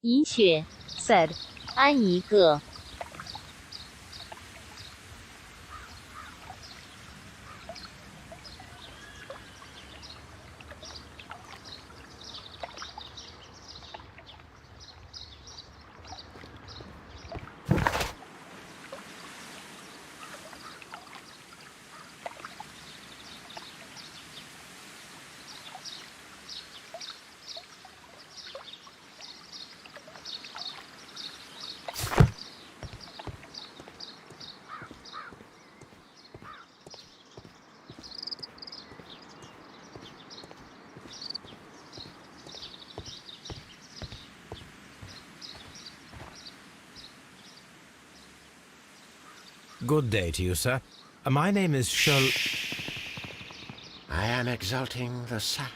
银雪 said， 安一个。Good day to you, sir. My name is I am exalting the sap.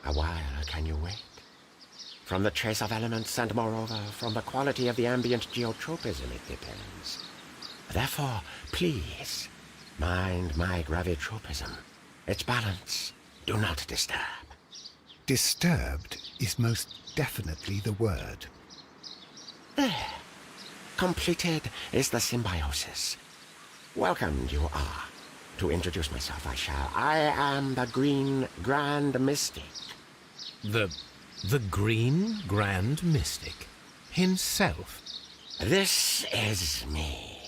A while can you wait? From the trace of elements and moreover from the quality of the ambient geotropism it depends. Therefore, please, mind my gravitropism. Its balance, do not disturb. Disturbed is most definitely the word. There. Completed is the symbiosis. Welcomed you are. To introduce myself, I am the Green Grand Mystic. The Green Grand Mystic himself. This is me.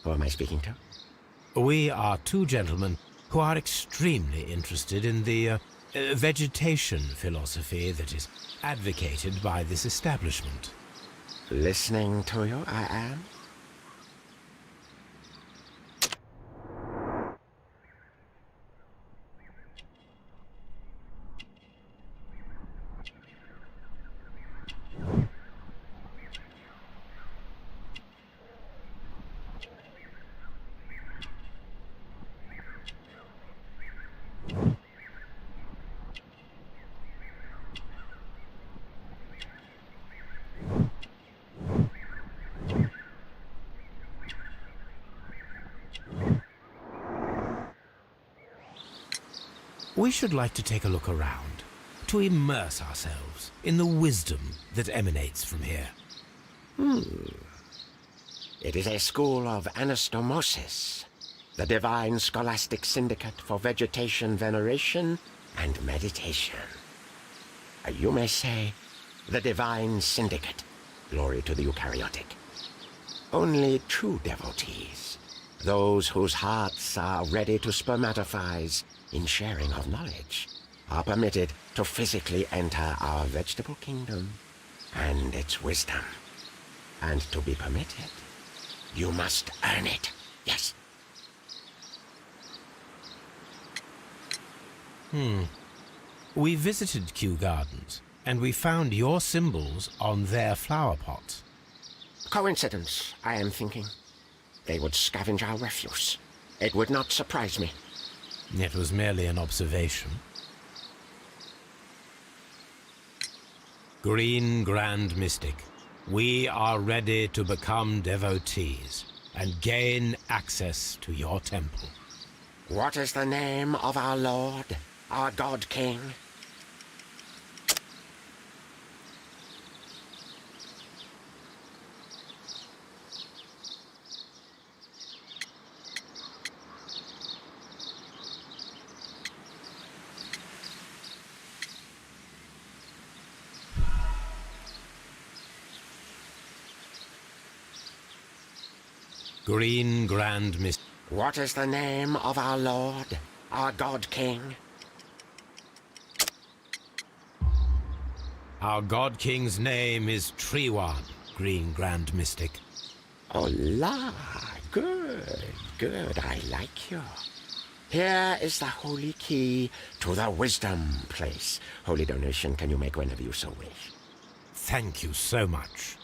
Who am I speaking to? We are two gentlemen who are extremely interested in the vegetation philosophy that is advocated by this establishment. Listening to you, I am. We should like to take a look around, to immerse ourselves in the wisdom that emanates from here. It is a school of anastomosis, the divine scholastic syndicate for vegetation veneration and meditation. You may say, the divine syndicate, glory to the eukaryotic. Only true devotees, those whose hearts are ready to spermatophize in sharing of knowledge, are permitted to physically enter our vegetable kingdom and its wisdom. And to be permitted, you must earn it, yes. We visited Kew Gardens, and we found your symbols on their flower pots. Coincidence, I am thinking. They would scavenge our refuse. It would not surprise me. It was merely an observation. Green Grand Mystic, we are ready to become devotees and gain access to your temple. What is the name of our Lord, our God King? Green Grand Mystic. What is the name of our Lord, our God King? Our God King's name is Treewan, Green Grand Mystic. Oh la, good, good, I like you. Here is the holy key to the wisdom place. Holy donation can you make whenever you so wish. Thank you so much.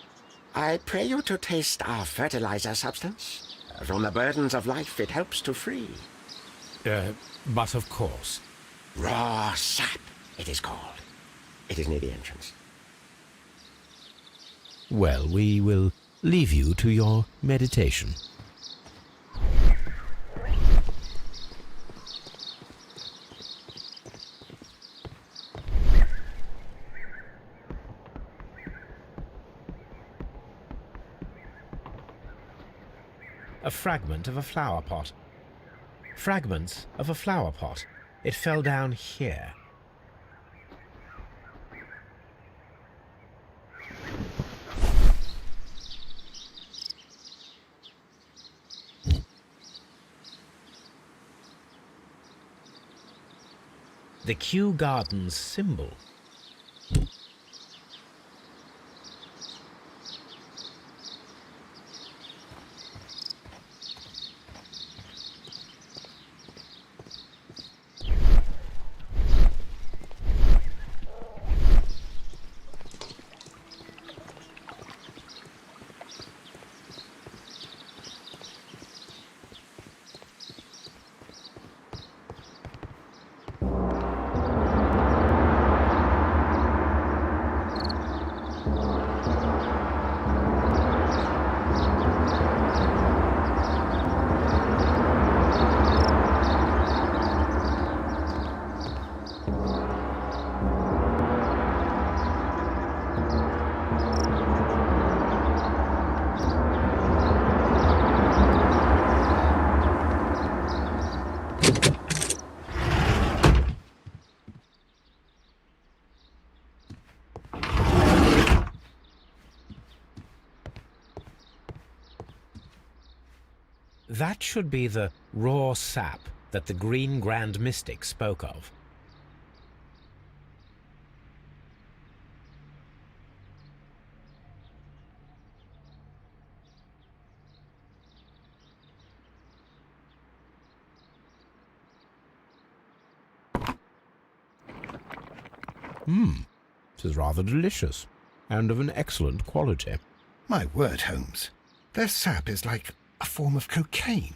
I pray you to taste our fertilizer substance. From the burdens of life it helps to free. But of course. Raw sap, it is called. It is near the entrance. Well, we will leave you to your meditation. a fragment of a flower pot. Fragments of a flower pot. It fell down here. The Kew Gardens symbol. That should be the raw sap that the Green Grand Mystic spoke of. It is rather delicious, and of an excellent quality. My word, Holmes. Their sap is like a form of cocaine.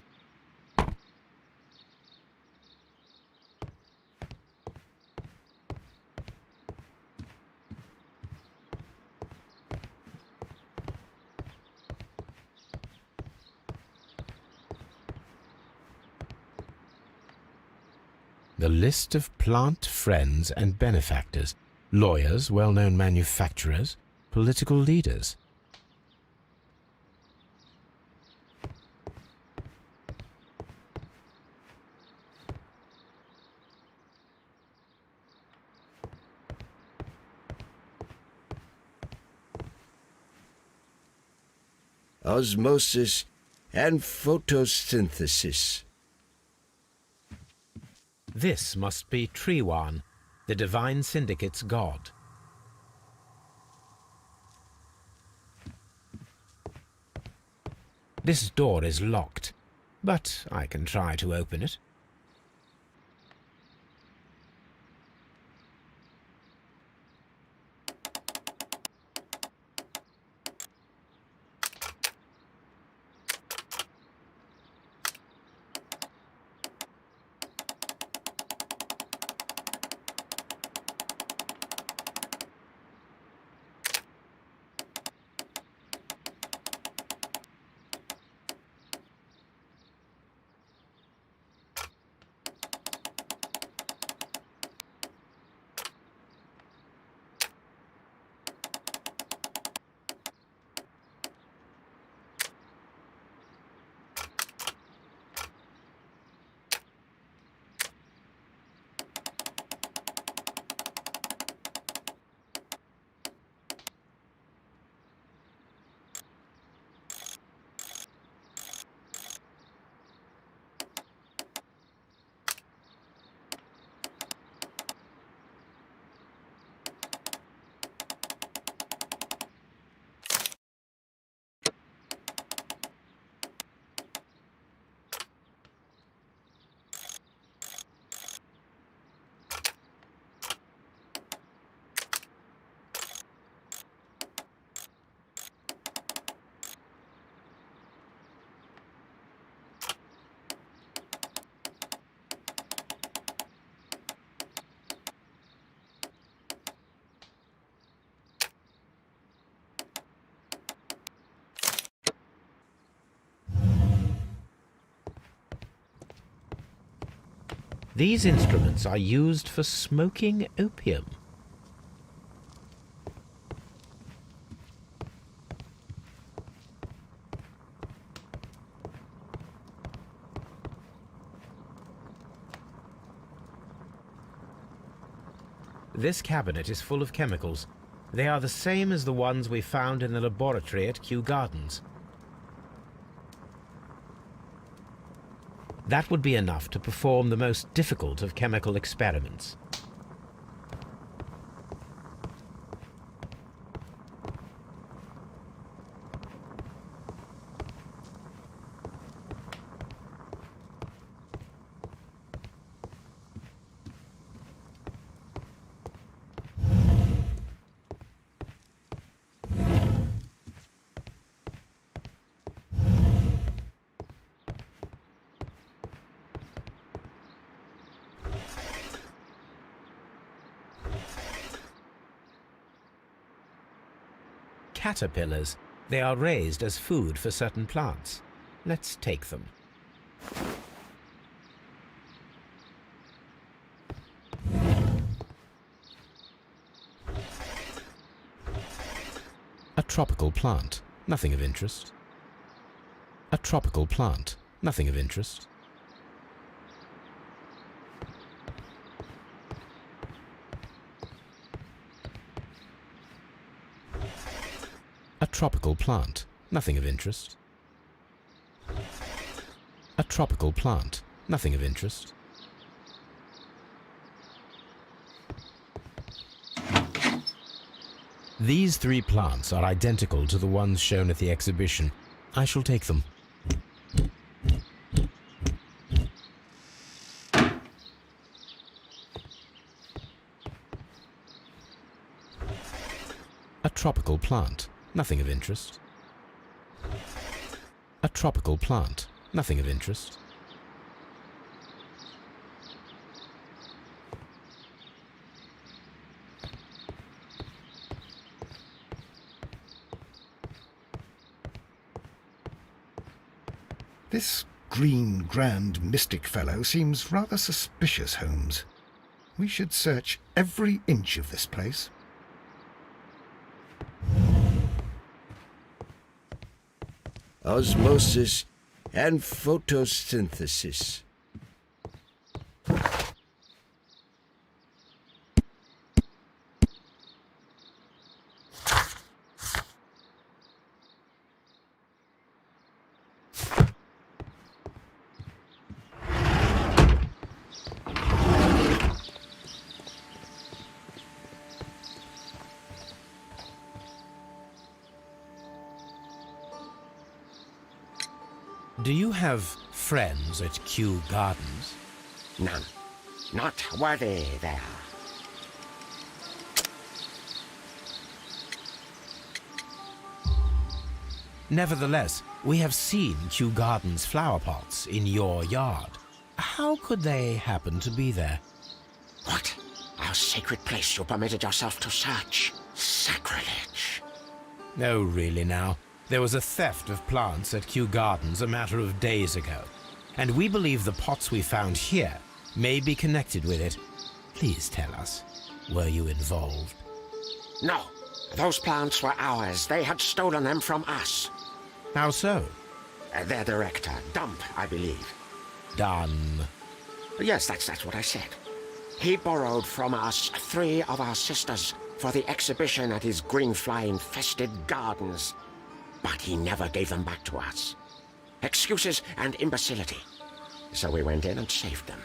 The list of plant friends and benefactors, lawyers, well-known manufacturers, political leaders. Osmosis and photosynthesis. This must be Triwan, the Divine Syndicate's god. This door is locked, but I can try to open it. These instruments are used for smoking opium. This cabinet is full of chemicals. They are the same as the ones we found in the laboratory at Kew Gardens. That would be enough to perform the most difficult of chemical experiments. Caterpillars. They are raised as food for certain plants. Let's take them. A tropical plant. Nothing of interest. A tropical plant. Nothing of interest. A tropical plant. Nothing of interest. A tropical plant. Nothing of interest. These 3 plants are identical to the ones shown at the exhibition. I shall take them. A tropical plant. Nothing of interest. A tropical plant. Nothing of interest. This green grand mystic fellow seems rather suspicious, Holmes. We should search every inch of this place. Osmosis and photosynthesis. Do you have friends at Kew Gardens? None. Not worthy there. Nevertheless, we have seen Kew Gardens flower pots in your yard. How could they happen to be there? What? Our sacred place you permitted yourself to search? Sacrilege. No, really now. There was a theft of plants at Kew Gardens a matter of days ago, and we believe the pots we found here may be connected with it. Please tell us, were you involved? No. Those plants were ours. They had stolen them from us. How so? Their director, Dump, I believe. Done. Yes, that's what I said. He borrowed from us 3 of our sisters for the exhibition at his green fly-infested gardens. But he never gave them back to us. Excuses and imbecility. So we went in and saved them.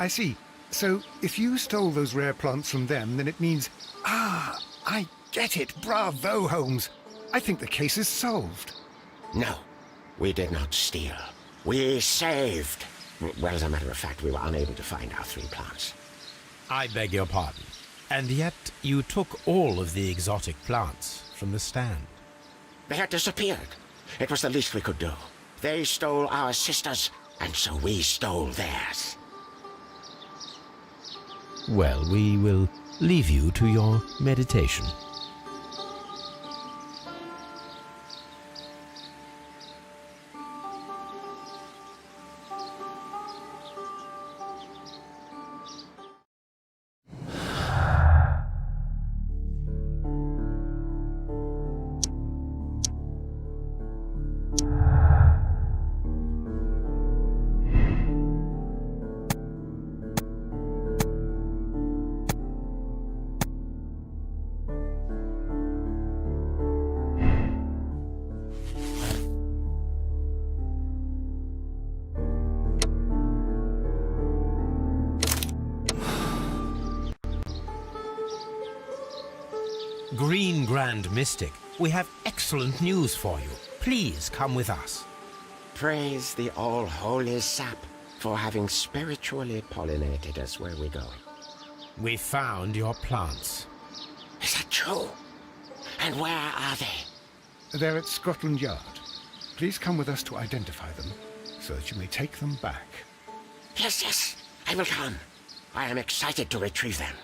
I see. So, if you stole those rare plants from them, then it means... Ah, I get it. Bravo, Holmes. I think the case is solved. No, we did not steal. We saved. Well, as a matter of fact, we were unable to find our 3 plants. I beg your pardon. And yet you took all of the exotic plants from the stand. They had disappeared. It was the least we could do. They stole our sisters, and so we stole theirs. Well, we will leave you to your meditation. Green Grand Mystic, we have excellent news for you. Please come with us. Praise the all-holy sap for having spiritually pollinated us. Where are we going? We found your plants. Is that true? And where are they? They're at Scotland Yard. Please come with us to identify them, so that you may take them back. Yes, yes, I will come. I am excited to retrieve them.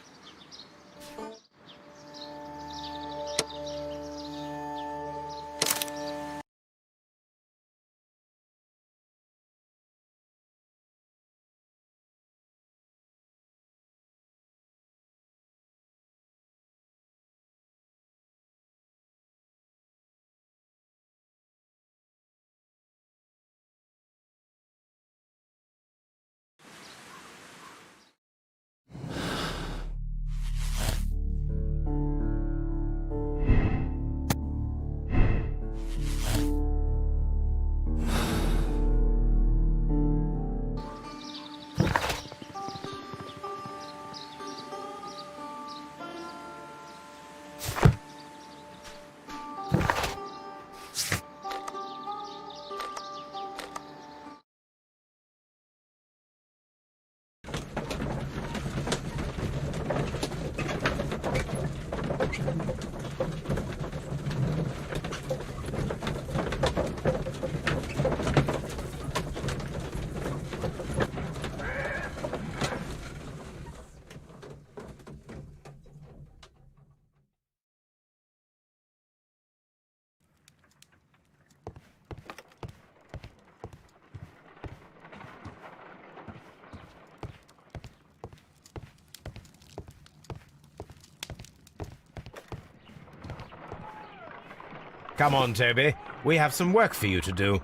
Come on, Toby. We have some work for you to do.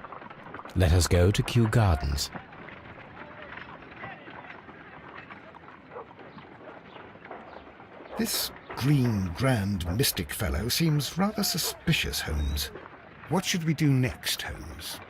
Let us go to Kew Gardens. This Green Grand Mystic fellow seems rather suspicious, Holmes. What should we do next, Holmes?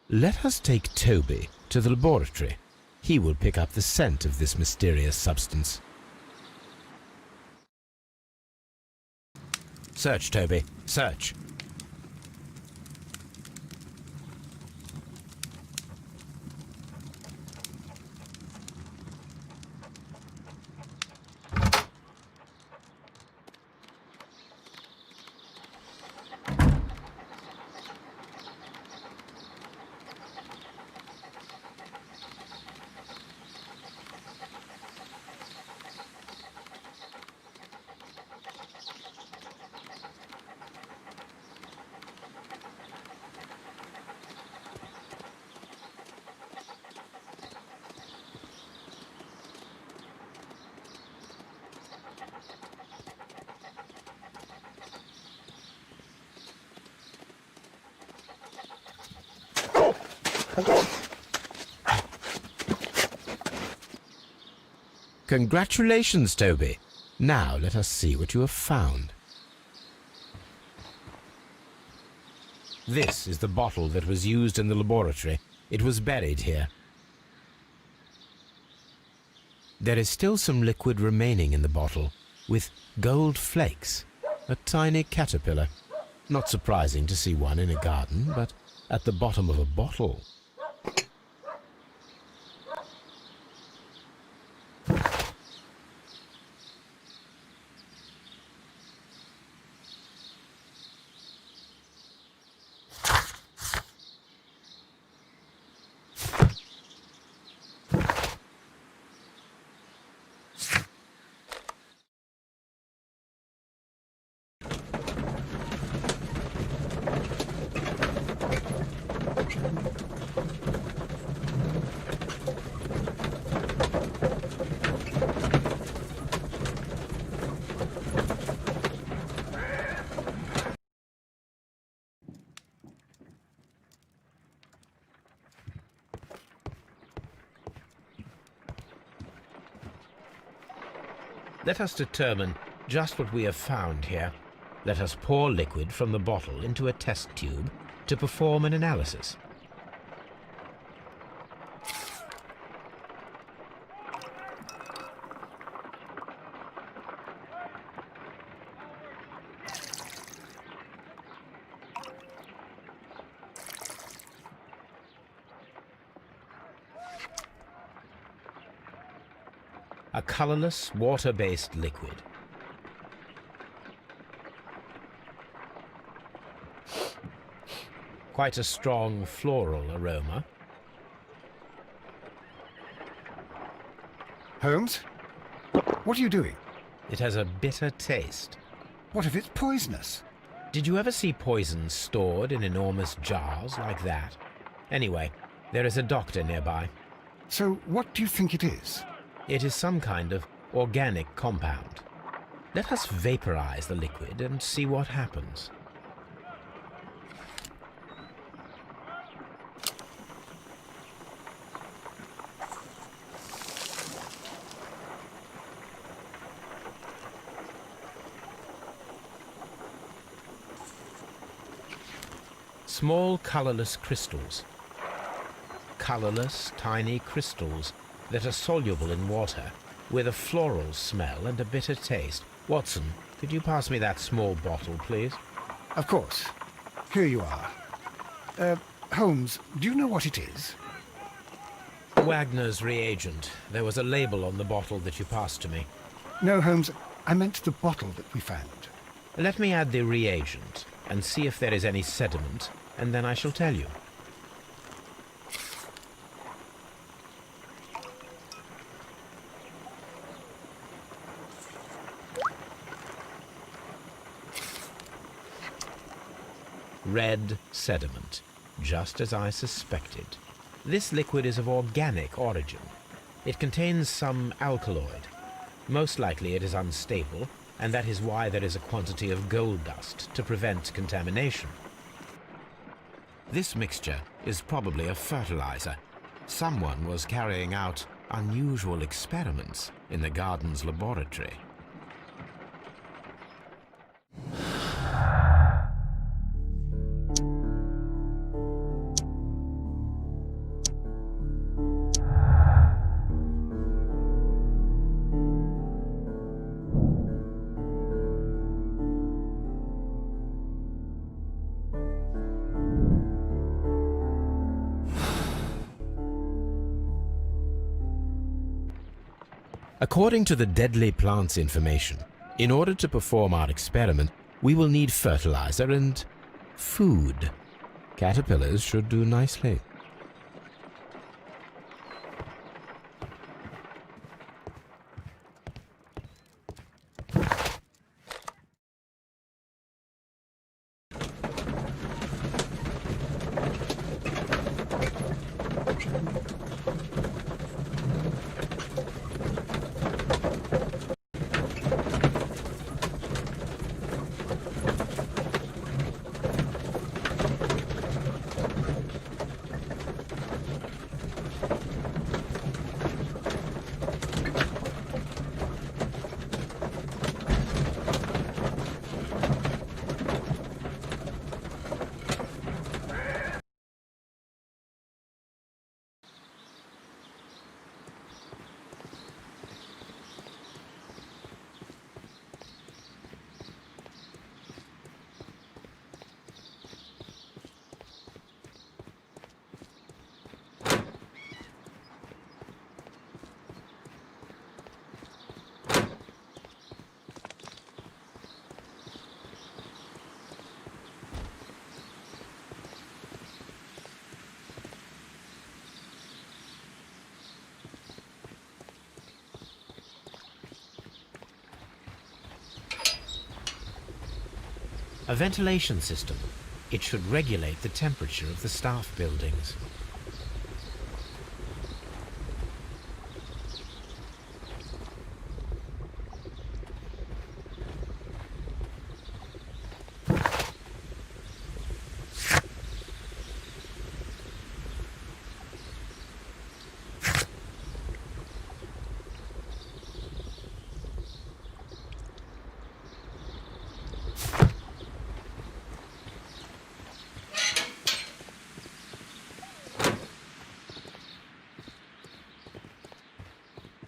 Let us take Toby to the laboratory. He will pick up the scent of this mysterious substance. Search, Toby. Search. Congratulations, Toby. Now let us see what you have found. This is the bottle that was used in the laboratory. It was buried here. There is still some liquid remaining in the bottle, with gold flakes, a tiny caterpillar. Not surprising to see one in a garden, but at the bottom of a bottle. Let us determine just what we have found here. Let us pour liquid from the bottle into a test tube to perform an analysis. A colorless, water-based liquid. Quite a strong floral aroma. Holmes? What are you doing? It has a bitter taste. What if it's poisonous? Did you ever see poison stored in enormous jars like that? Anyway, there is a doctor nearby. So what do you think it is? It is some kind of organic compound. Let us vaporize the liquid and see what happens. Small colorless crystals. Colorless, tiny crystals that are soluble in water, with a floral smell and a bitter taste. Watson, could you pass me that small bottle, please? Of course. Here you are. Holmes, do you know what it is? Wagner's reagent. There was a label on the bottle that you passed to me. No, Holmes, I meant the bottle that we found. Let me add the reagent and see if there is any sediment, and then I shall tell you. Red sediment, just as I suspected. This liquid is of organic origin. It contains some alkaloid. Most likely it is unstable, and that is why there is a quantity of gold dust to prevent contamination. This mixture is probably a fertilizer. Someone was carrying out unusual experiments in the garden's laboratory. According to the deadly plant's information, in order to perform our experiment, we will need fertilizer and food. Caterpillars should do nicely. A ventilation system. It should regulate the temperature of the staff buildings.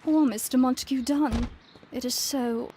Poor Mr. Montague Dunn. It is so...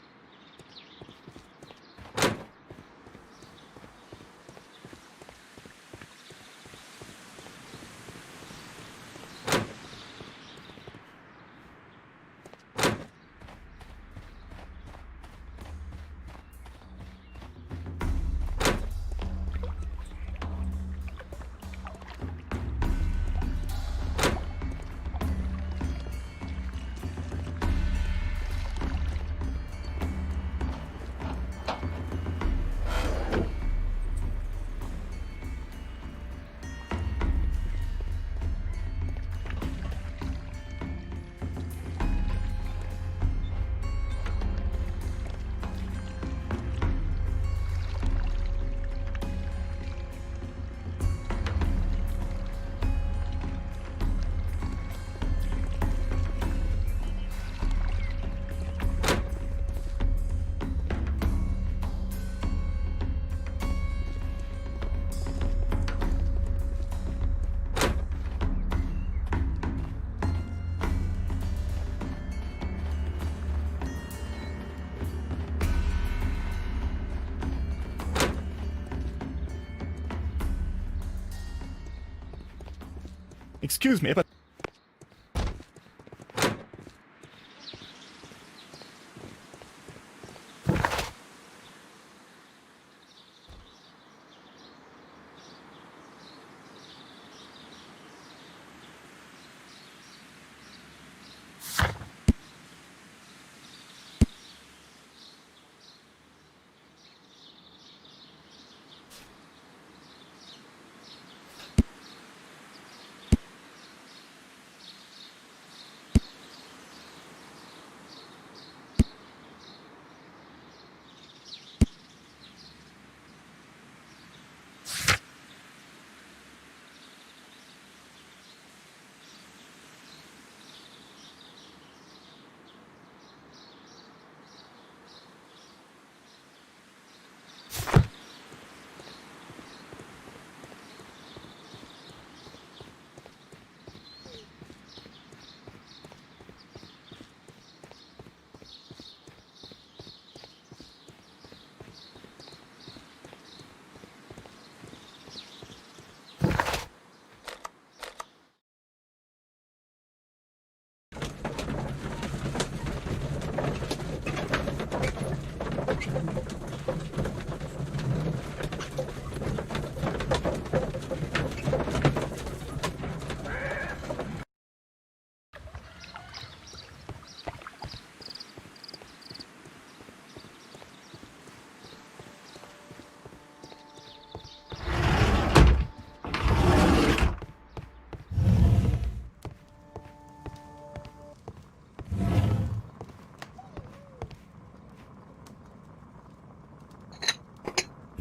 Excuse me, but...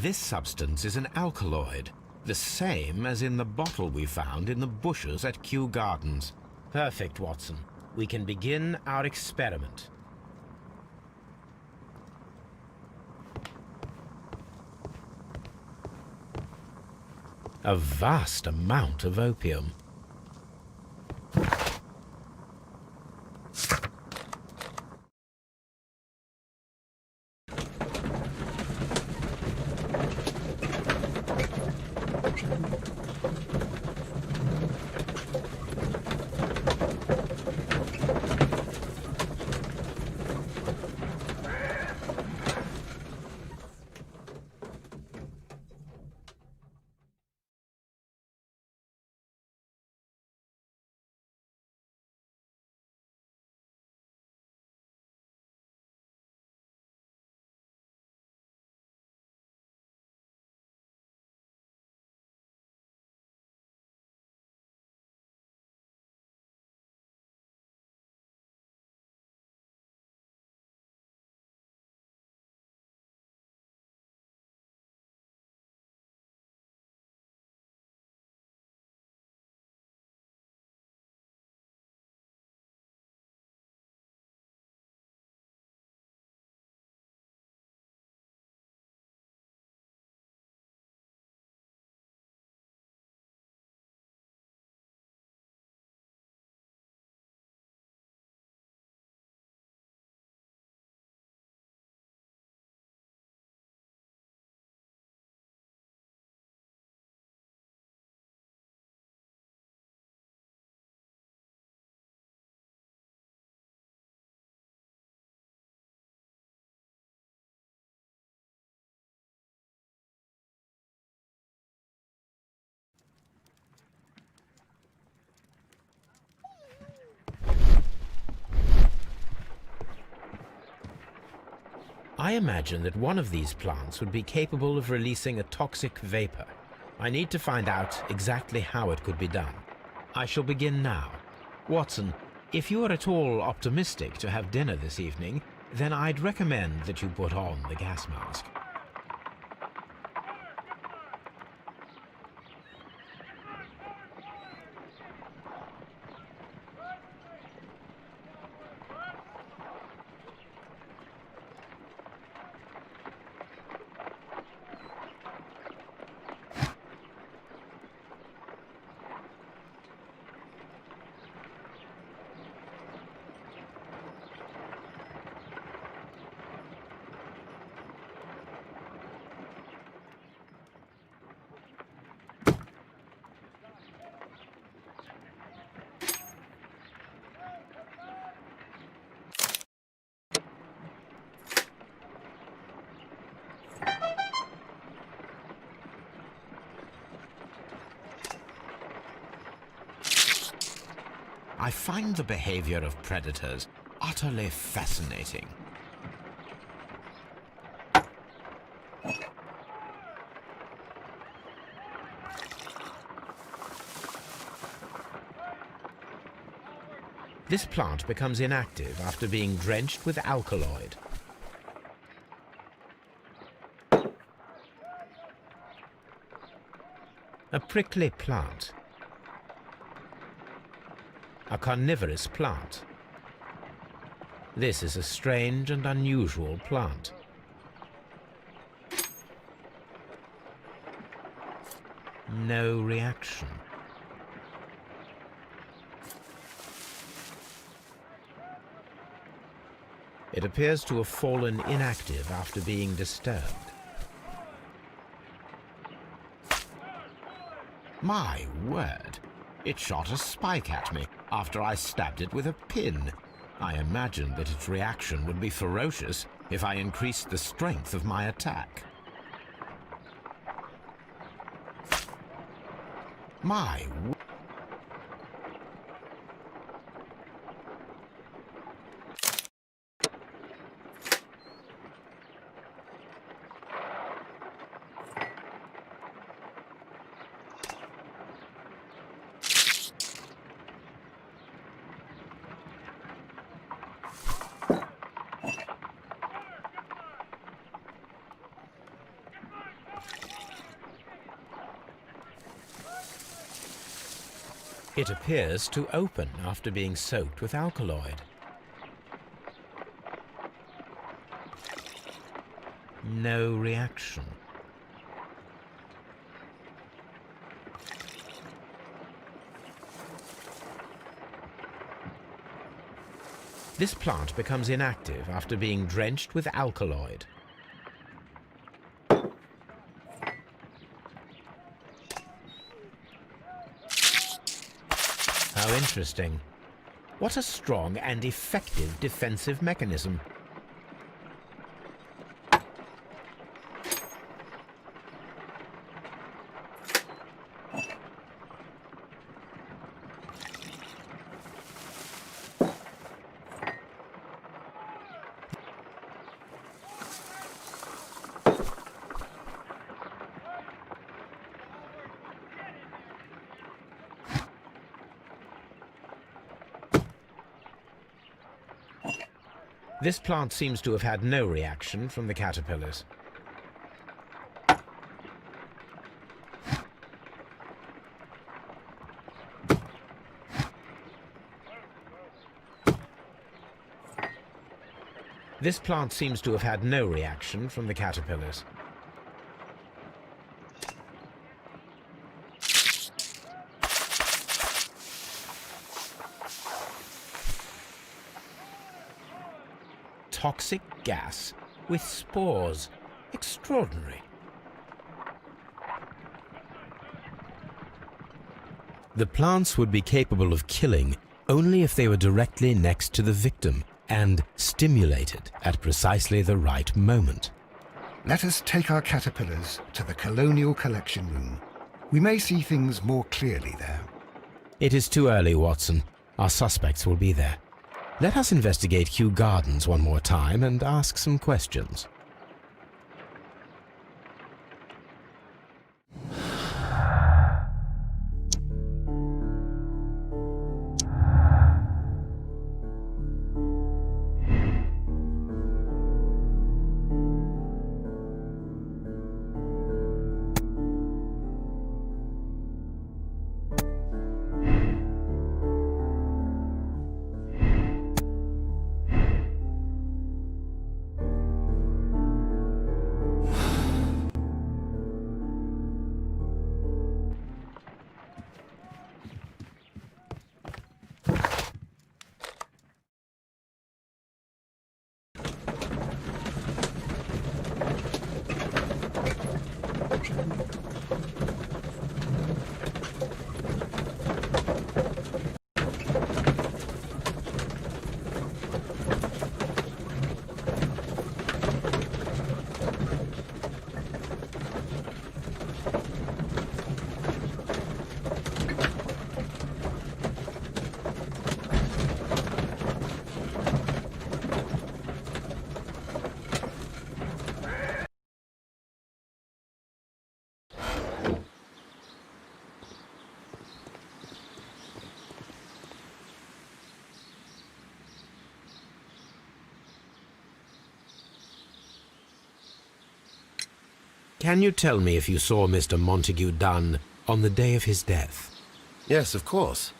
This substance is an alkaloid, the same as in the bottle we found in the bushes at Kew Gardens. Perfect, Watson. We can begin our experiment. A vast amount of opium. I imagine that one of these plants would be capable of releasing a toxic vapor. I need to find out exactly how it could be done. I shall begin now. Watson, if you are at all optimistic to have dinner this evening, then I'd recommend that you put on the gas mask. I find the behavior of predators utterly fascinating. This plant becomes inactive after being drenched with alkaloid. A prickly plant. A carnivorous plant. This is a strange and unusual plant. No reaction. It appears to have fallen inactive after being disturbed. My word! It shot a spike at me after I stabbed it with a pin. I imagined that its reaction would be ferocious if I increased the strength of my attack. My word! It appears to open after being soaked with alkaloid. No reaction. This plant becomes inactive after being drenched with alkaloid. How interesting. What a strong and effective defensive mechanism. This plant seems to have had no reaction from the caterpillars. This plant seems to have had no reaction from the caterpillars. Toxic gas with spores. Extraordinary. The plants would be capable of killing only if they were directly next to the victim and stimulated at precisely the right moment. Let us take our caterpillars to the Colonial Collection Room. We may see things more clearly there. It is too early, Watson. Our suspects will be there. Let us investigate Kew Gardens one more time and ask some questions. Can you tell me if you saw Mr. Montague Dunn on the day of his death? Yes, of course.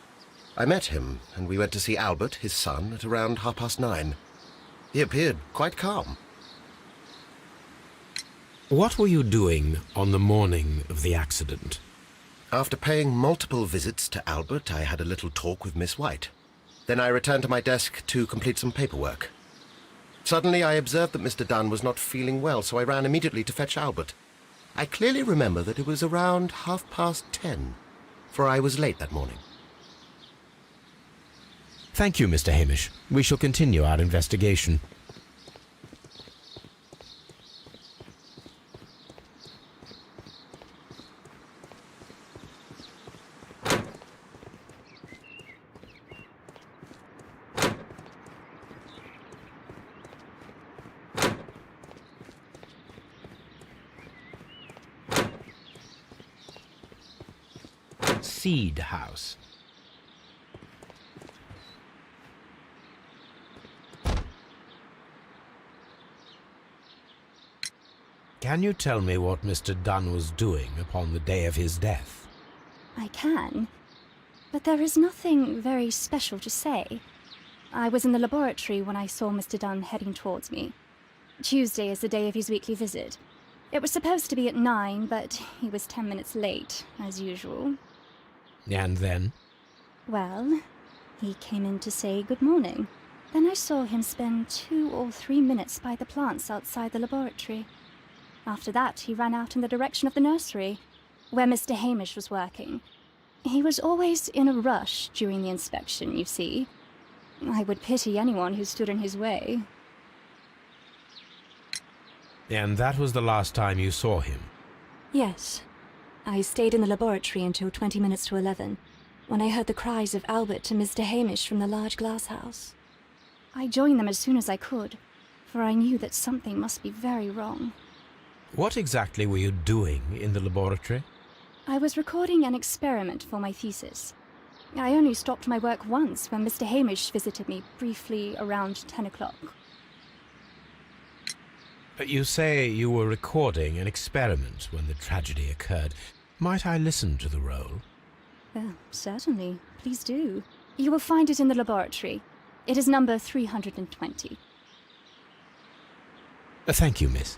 I met him, and we went to see Albert, his son, at around 9:30. He appeared quite calm. What were you doing on the morning of the accident? After paying multiple visits to Albert, I had a little talk with Miss White. Then I returned to my desk to complete some paperwork. Suddenly I observed that Mr. Dunn was not feeling well, so I ran immediately to fetch Albert. I clearly remember that it was around 10:30, for I was late that morning. Thank you, Mr. Hamish. We shall continue our investigation. Seed House. Can you tell me what Mr. Dunn was doing upon the day of his death? I can, but there is nothing very special to say. I was in the laboratory when I saw Mr. Dunn heading towards me. Tuesday is the day of his weekly visit. It was supposed to be at 9, but he was 10 minutes late, as usual. And then? Well, he came in to say good morning. Then I saw him spend 2 or 3 minutes by the plants outside the laboratory. After that, he ran out in the direction of the nursery, where Mr. Hamish was working. He was always in a rush during the inspection, you see. I would pity anyone who stood in his way. And that was the last time you saw him? Yes. I stayed in the laboratory until 20 minutes to 11, when I heard the cries of Albert and Mr. Hamish from the large glass house. I joined them as soon as I could, for I knew that something must be very wrong. What exactly were you doing in the laboratory? I was recording an experiment for my thesis. I only stopped my work once when Mr. Hamish visited me briefly around 10 o'clock. But you say you were recording an experiment when the tragedy occurred. Might I listen to the roll? Certainly. Please do. You will find it in the laboratory. It is number 320. Thank you, miss.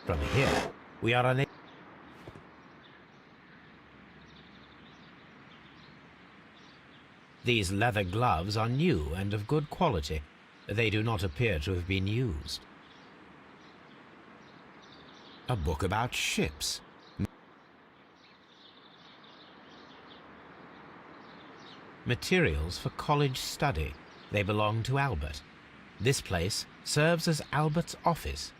From here, we are unable. These leather gloves are new and of good quality. They do not appear to have been used. A book about ships. Materials for college study. They belong to Albert. This place serves as Albert's office.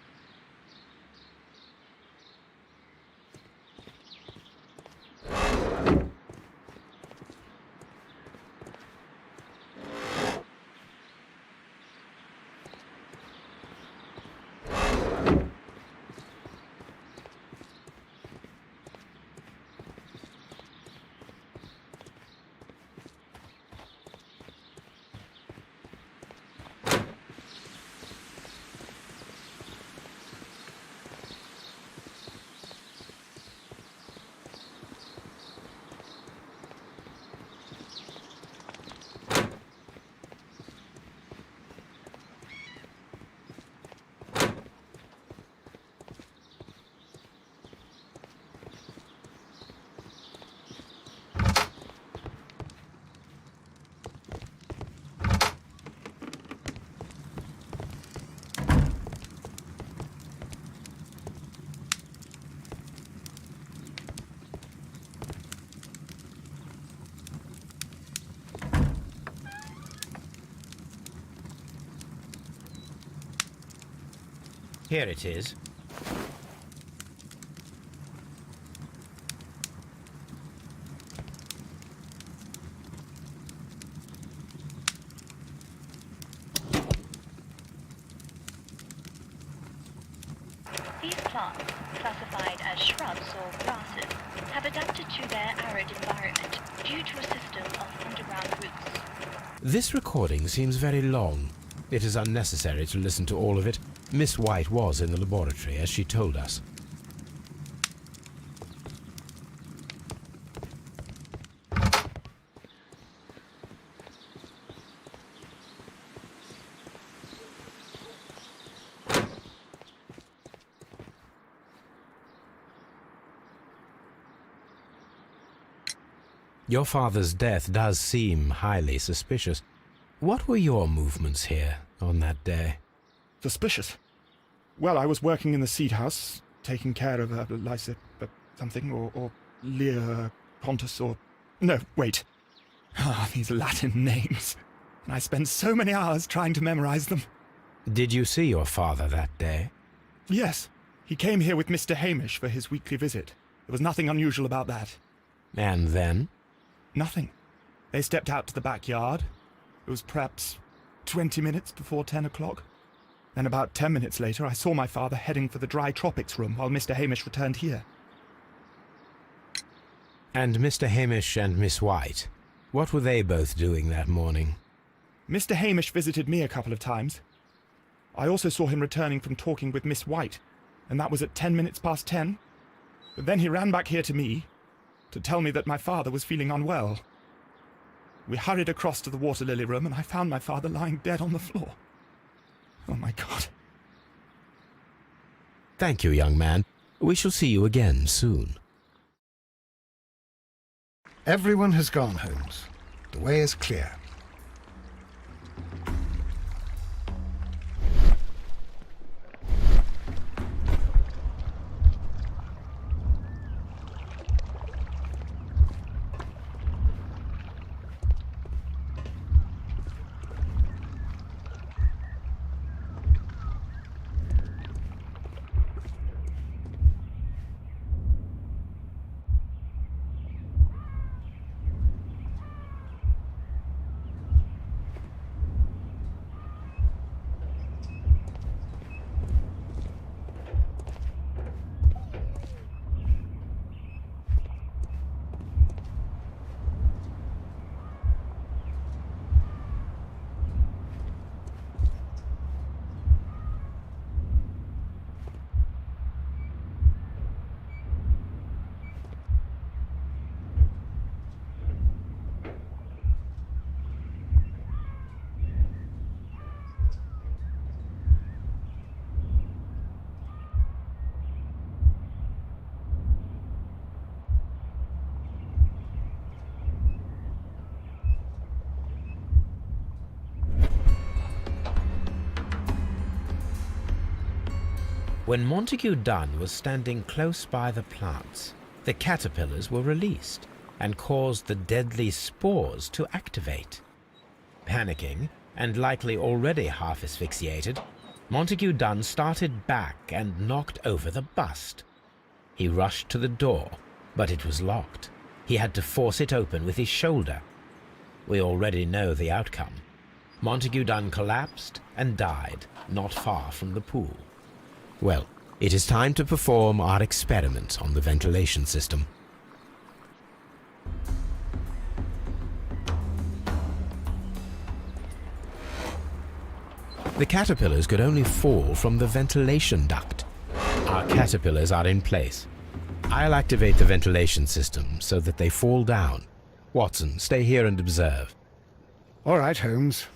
Here it is. These plants, classified as shrubs or grasses, have adapted to their arid environment due to a system of underground roots. This recording seems very long. It is unnecessary to listen to all of it. Miss White was in the laboratory, as she told us. Your father's death does seem highly suspicious. What were your movements here on that day? Suspicious? Well, I was working in the seed house, taking care of Lysa something, or Lear Pontus, or... No, wait. Ah, these Latin names. And I spent so many hours trying to memorize them. Did you see your father that day? Yes. He came here with Mr. Hamish for his weekly visit. There was nothing unusual about that. And then? Nothing. They stepped out to the backyard. It was perhaps 20 minutes before 10 o'clock. Then about 10 minutes later, I saw my father heading for the dry tropics room while Mr. Hamish returned here. And Mr. Hamish and Miss White, what were they both doing that morning? Mr. Hamish visited me a couple of times. I also saw him returning from talking with Miss White, and that was at 10 minutes past 10. But then he ran back here to me to tell me that my father was feeling unwell. We hurried across to the water lily room, and I found my father lying dead on the floor. Oh, my God. Thank you, young man. We shall see you again soon. Everyone has gone, Holmes. The way is clear. When Montague Dunn was standing close by the plants, the caterpillars were released and caused the deadly spores to activate. Panicking, and likely already half asphyxiated, Montague Dunn started back and knocked over the bust. He rushed to the door, but it was locked. He had to force it open with his shoulder. We already know the outcome. Montague Dunn collapsed and died not far from the pool. Well, it is time to perform our experiment on the ventilation system. The caterpillars could only fall from the ventilation duct. Our caterpillars are in place. I'll activate the ventilation system so that they fall down. Watson, stay here and observe. All right, Holmes.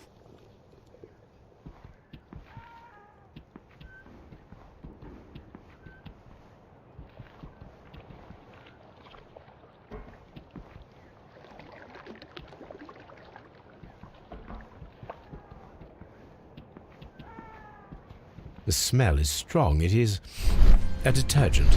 The smell is strong. It is a detergent.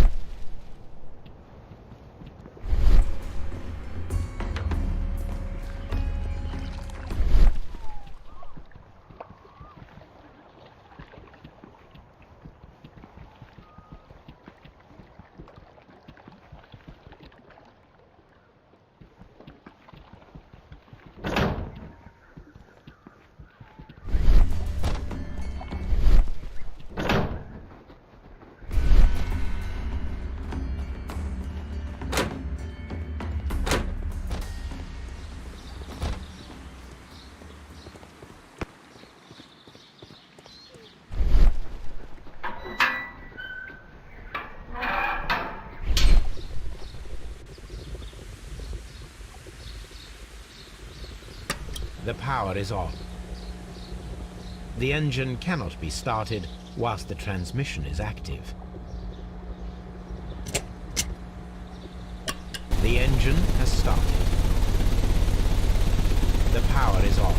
The power is on. The engine cannot be started whilst the transmission is active. The engine has started. The power is on.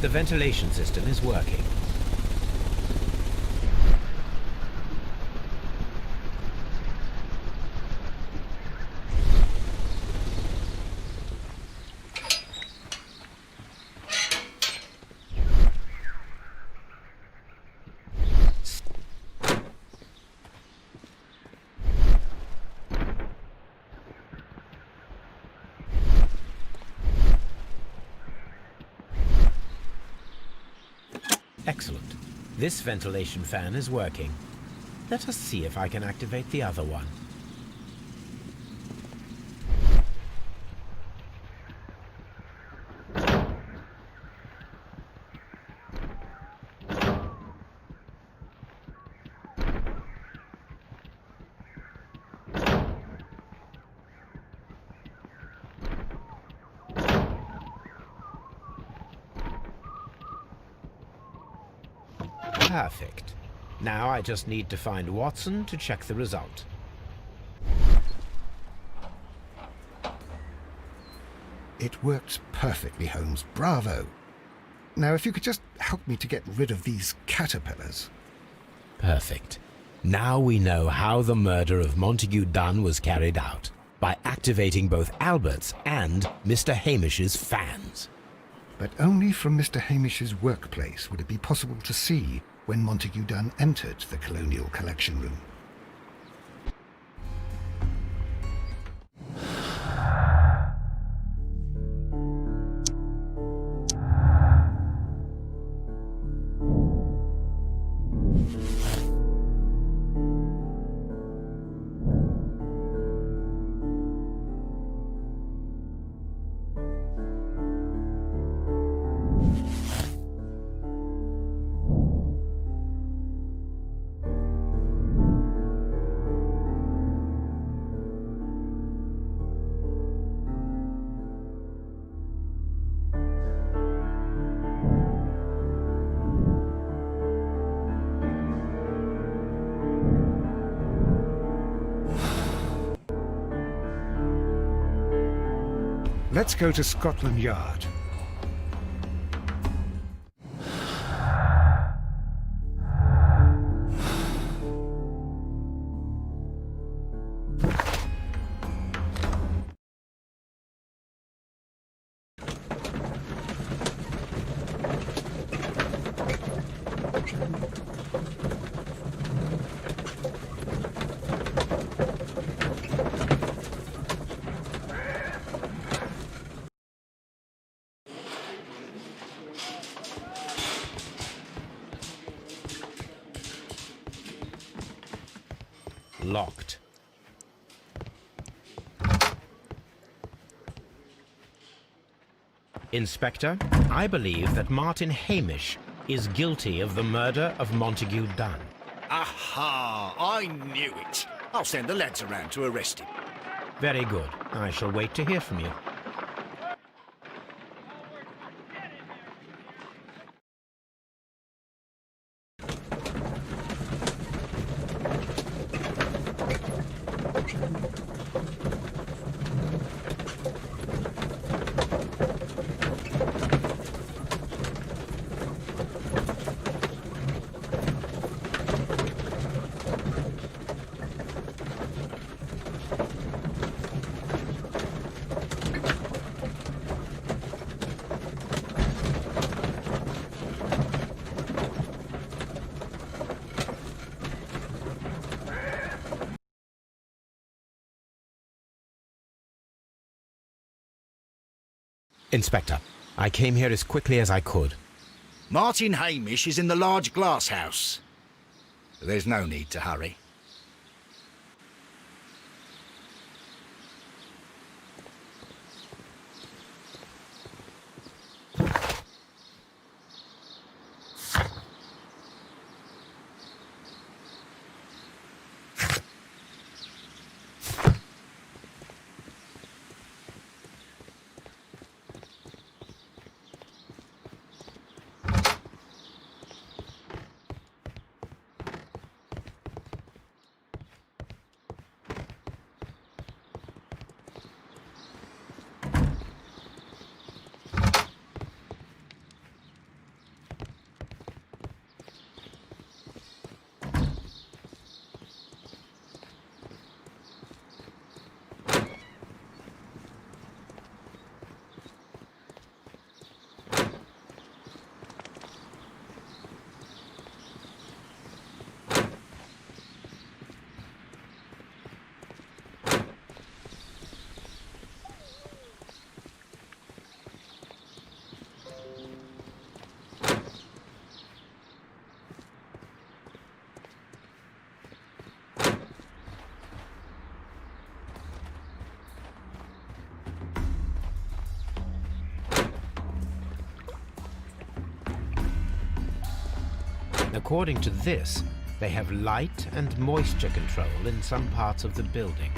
The ventilation system is working. Excellent. This ventilation fan is working. Let us see if I can activate the other one. Perfect. Now I just need to find Watson to check the result. It works perfectly, Holmes. Bravo. Now, if you could just help me to get rid of these caterpillars. Perfect. Now we know how the murder of Montague Dunn was carried out, by activating both Albert's and Mr. Hamish's fans. But only from Mr. Hamish's workplace would it be possible to see when Montague Dunn entered the Colonial Collection Room. Let's go to Scotland Yard. Locked. Inspector, I believe that Martin Hamish is guilty of the murder of Montague Dunn. Aha! I knew it. I'll send the lads around to arrest him. Very good. I shall wait to hear from you. Inspector, I came here as quickly as I could. Martin Hamish is in the large glass house. There's no need to hurry. According to this, they have light and moisture control in some parts of the building.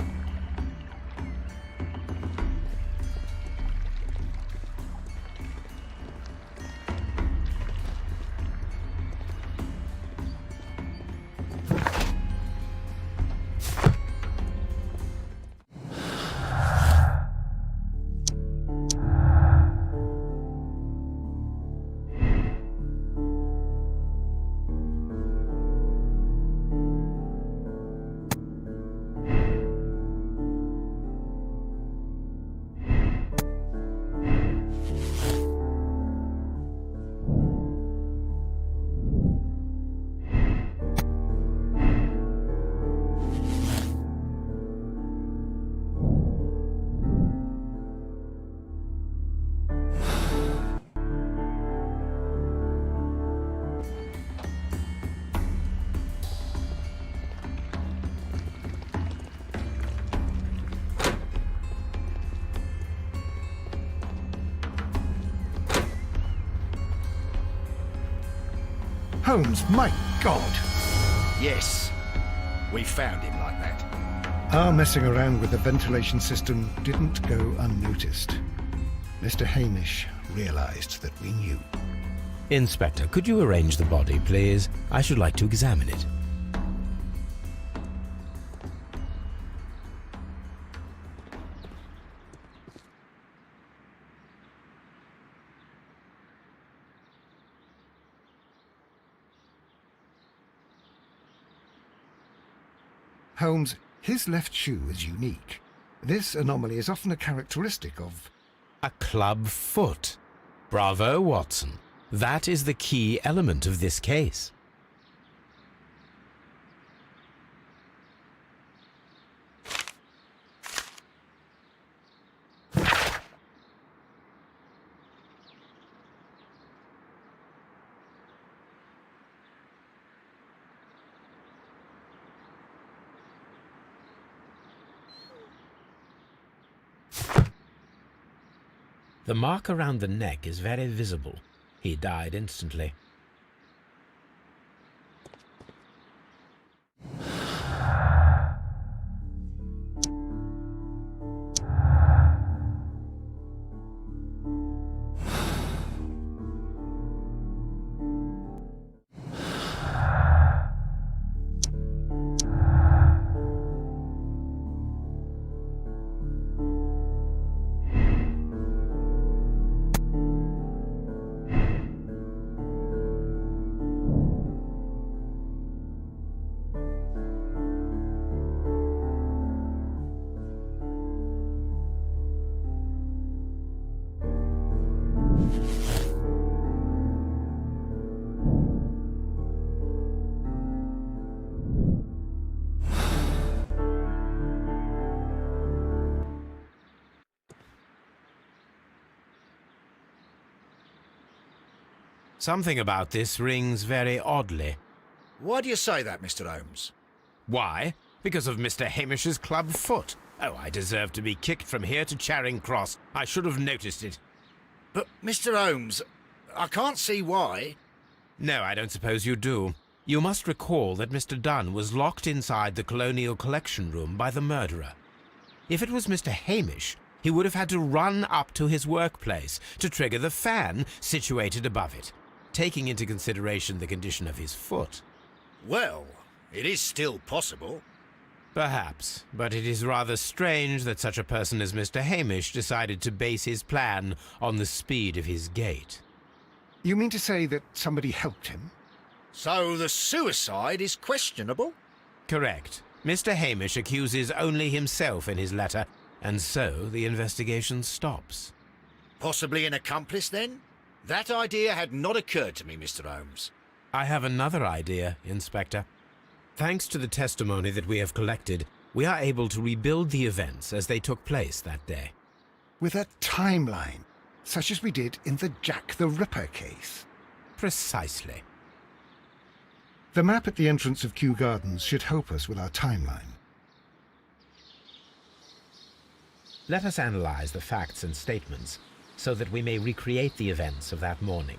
Holmes, my God! Yes, we found him like that. Our messing around with the ventilation system didn't go unnoticed. Mr. Hamish realized that we knew. Inspector, could you arrange the body, please? I should like to examine it. Holmes, his left shoe is unique. This anomaly is often a characteristic of... A club foot. Bravo, Watson. That is the key element of this case. The mark around the neck is very visible. He died instantly. Something about this rings very oddly. Why do you say that, Mr. Holmes? Why? Because of Mr. Hamish's club foot. Oh, I deserve to be kicked from here to Charing Cross. I should have noticed it. But, Mr. Holmes, I can't see why. No, I don't suppose you do. You must recall that Mr. Dunn was locked inside the Colonial Collection Room by the murderer. If it was Mr. Hamish, he would have had to run up to his workplace to trigger the fan situated above it, taking into consideration the condition of his foot. Well, it is still possible. Perhaps, but it is rather strange that such a person as Mr. Hamish decided to base his plan on the speed of his gait. You mean to say that somebody helped him? So the suicide is questionable? Correct. Mr. Hamish accuses only himself in his letter, and so the investigation stops. Possibly an accomplice, then? That idea had not occurred to me, Mr. Holmes. I have another idea, Inspector. Thanks to the testimony that we have collected, we are able to rebuild the events as they took place that day. With a timeline, such as we did in the Jack the Ripper case. Precisely. The map at the entrance of Kew Gardens should help us with our timeline. Let us analyze the facts and statements so that we may recreate the events of that morning.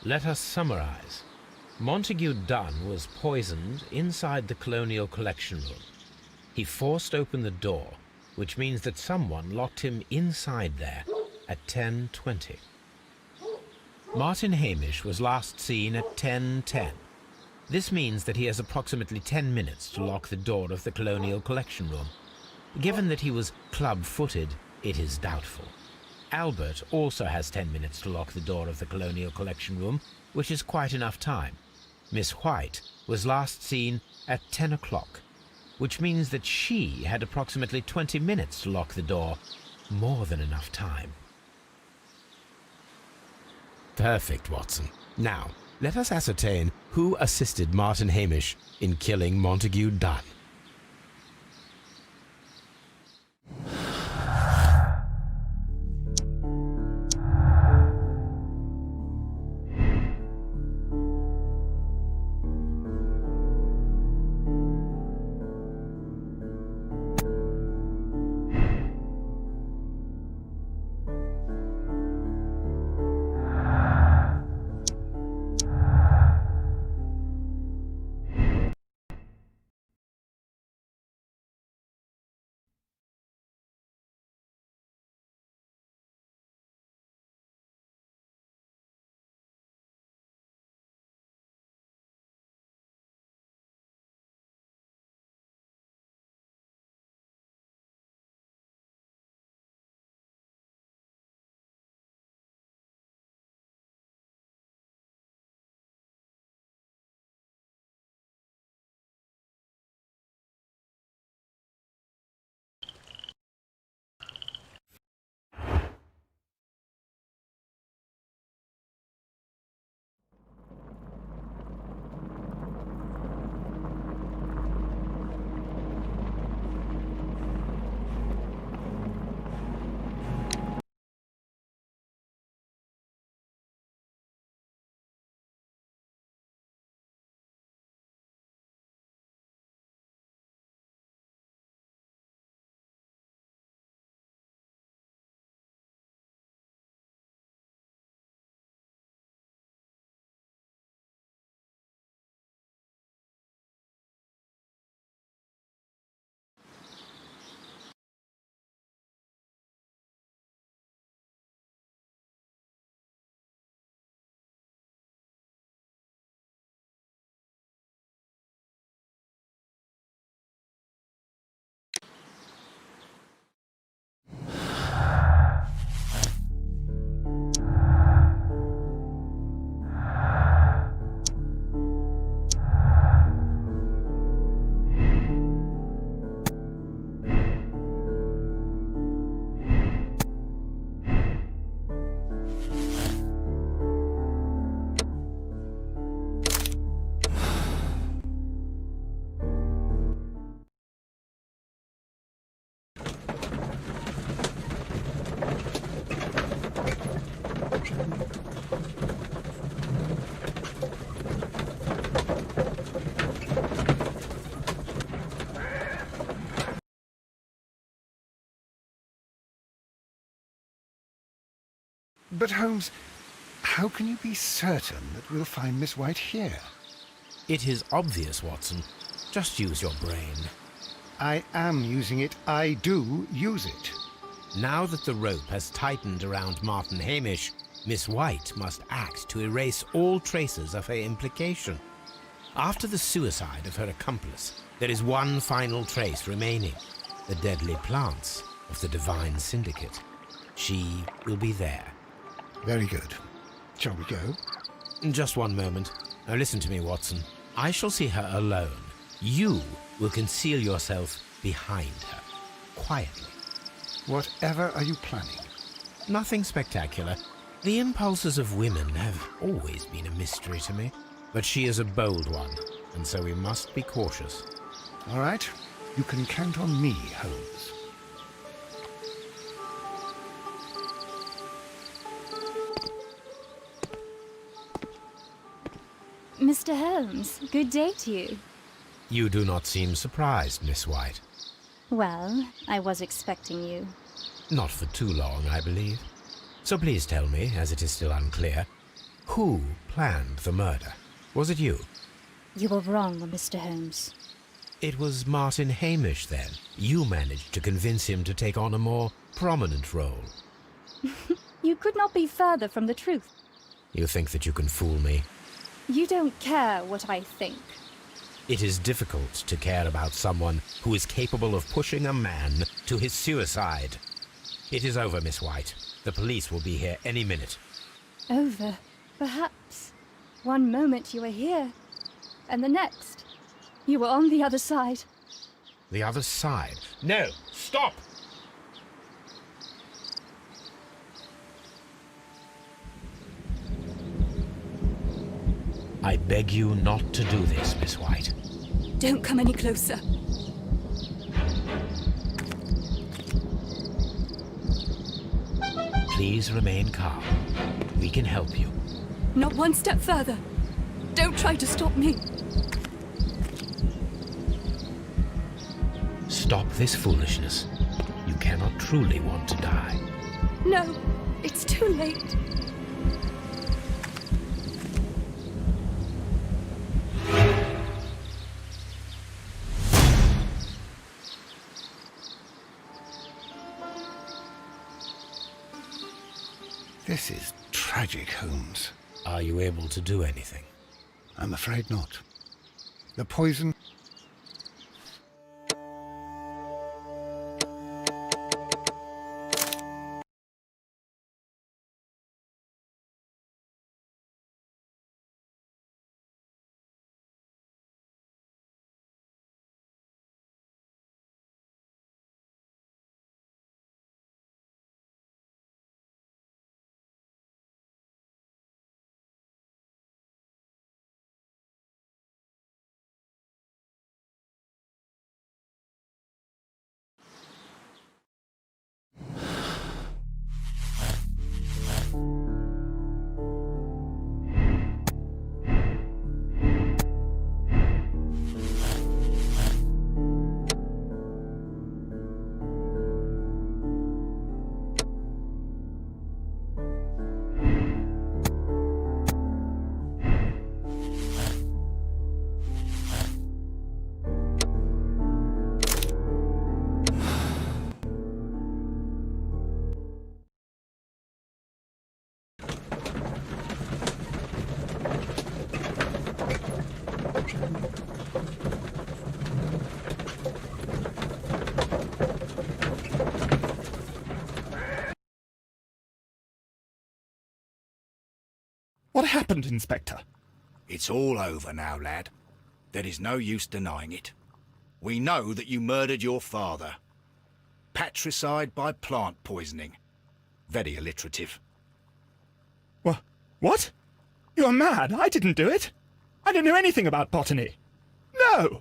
let us summarize. Montague Dunn was poisoned inside the Colonial Collection Room. He forced open the door, which means that someone locked him inside there at 10:20. Martin Hamish was last seen at 10:10. This means that he has approximately 10 minutes to lock the door of the Colonial Collection Room. Given that he was club-footed, it is doubtful. Albert also has 10 minutes to lock the door of the Colonial Collection Room, which is quite enough time. Miss White was last seen at 10 o'clock, which means that she had approximately 20 minutes to lock the door. More than enough time. Perfect, Watson. Now, let us ascertain who assisted Martin Hamish in killing Montague Dunn. But Holmes, how can you be certain that we'll find Miss White here? It is obvious, Watson. Just use your brain. I am using it. I do use it. Now that the rope has tightened around Martin Hamish, Miss White must act to erase all traces of her implication. After the suicide of her accomplice, there is one final trace remaining, the deadly plants of the Divine Syndicate. She will be there. Very good. Shall we go? Just one moment. Now listen to me, Watson. I shall see her alone. You will conceal yourself behind her, quietly. Whatever are you planning? Nothing spectacular. The impulses of women have always been a mystery to me. But she is a bold one, and so we must be cautious. All right. You can count on me, Holmes. Mr. Holmes, good day to you. You do not seem surprised, Miss White. Well, I was expecting you. Not for too long, I believe. So please tell me, as it is still unclear, Who planned the murder? Was it you? You were wrong, Mr. Holmes. It was Martin Hamish, then. You managed to convince him to take on a more prominent role. You could not be further from the truth. You think that you can fool me? You don't care what I think. It is difficult to care about someone who is capable of pushing a man to his suicide. It is over, Miss White. The police will be here any minute. Over, perhaps. One moment you were here, and the next, you were on the other side. The other side? No! Stop! I beg you not to do this, Miss White. Don't come any closer. Please remain calm. We can help you. Not one step further. Don't try to stop me. Stop this foolishness. You cannot truly want to die. No, it's too late. This is tragic, Holmes. Are you able to do anything? I'm afraid not. The poison... What happened, Inspector? It's all over now, lad. There is no use denying it. We know that you murdered your father. Patricide by plant poisoning. Very alliterative. What? You're mad. I didn't do it. I don't know anything about botany. No!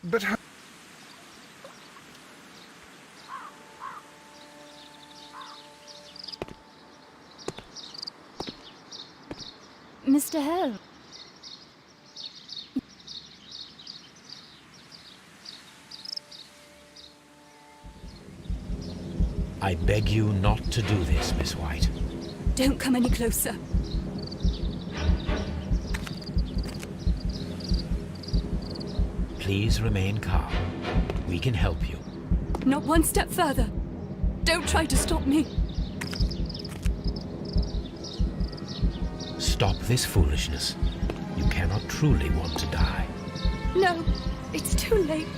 But how... Mr. Holmes. I beg you not to do this, Miss White. Don't come any closer. Please remain calm. We can help you. Not one step further. Don't try to stop me. Stop this foolishness. You cannot truly want to die. No, it's too late.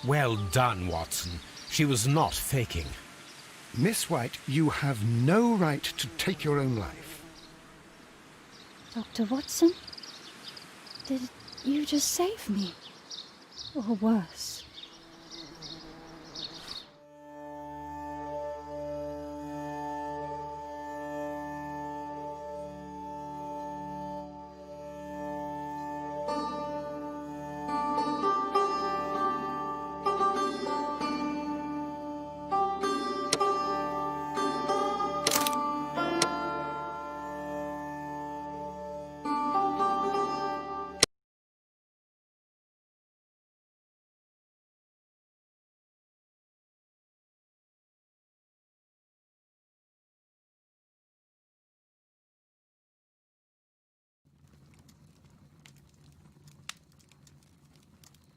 Well done, Watson. She was not faking. Miss White, you have no right to take your own life. Dr. Watson? Did you just save me? Or worse?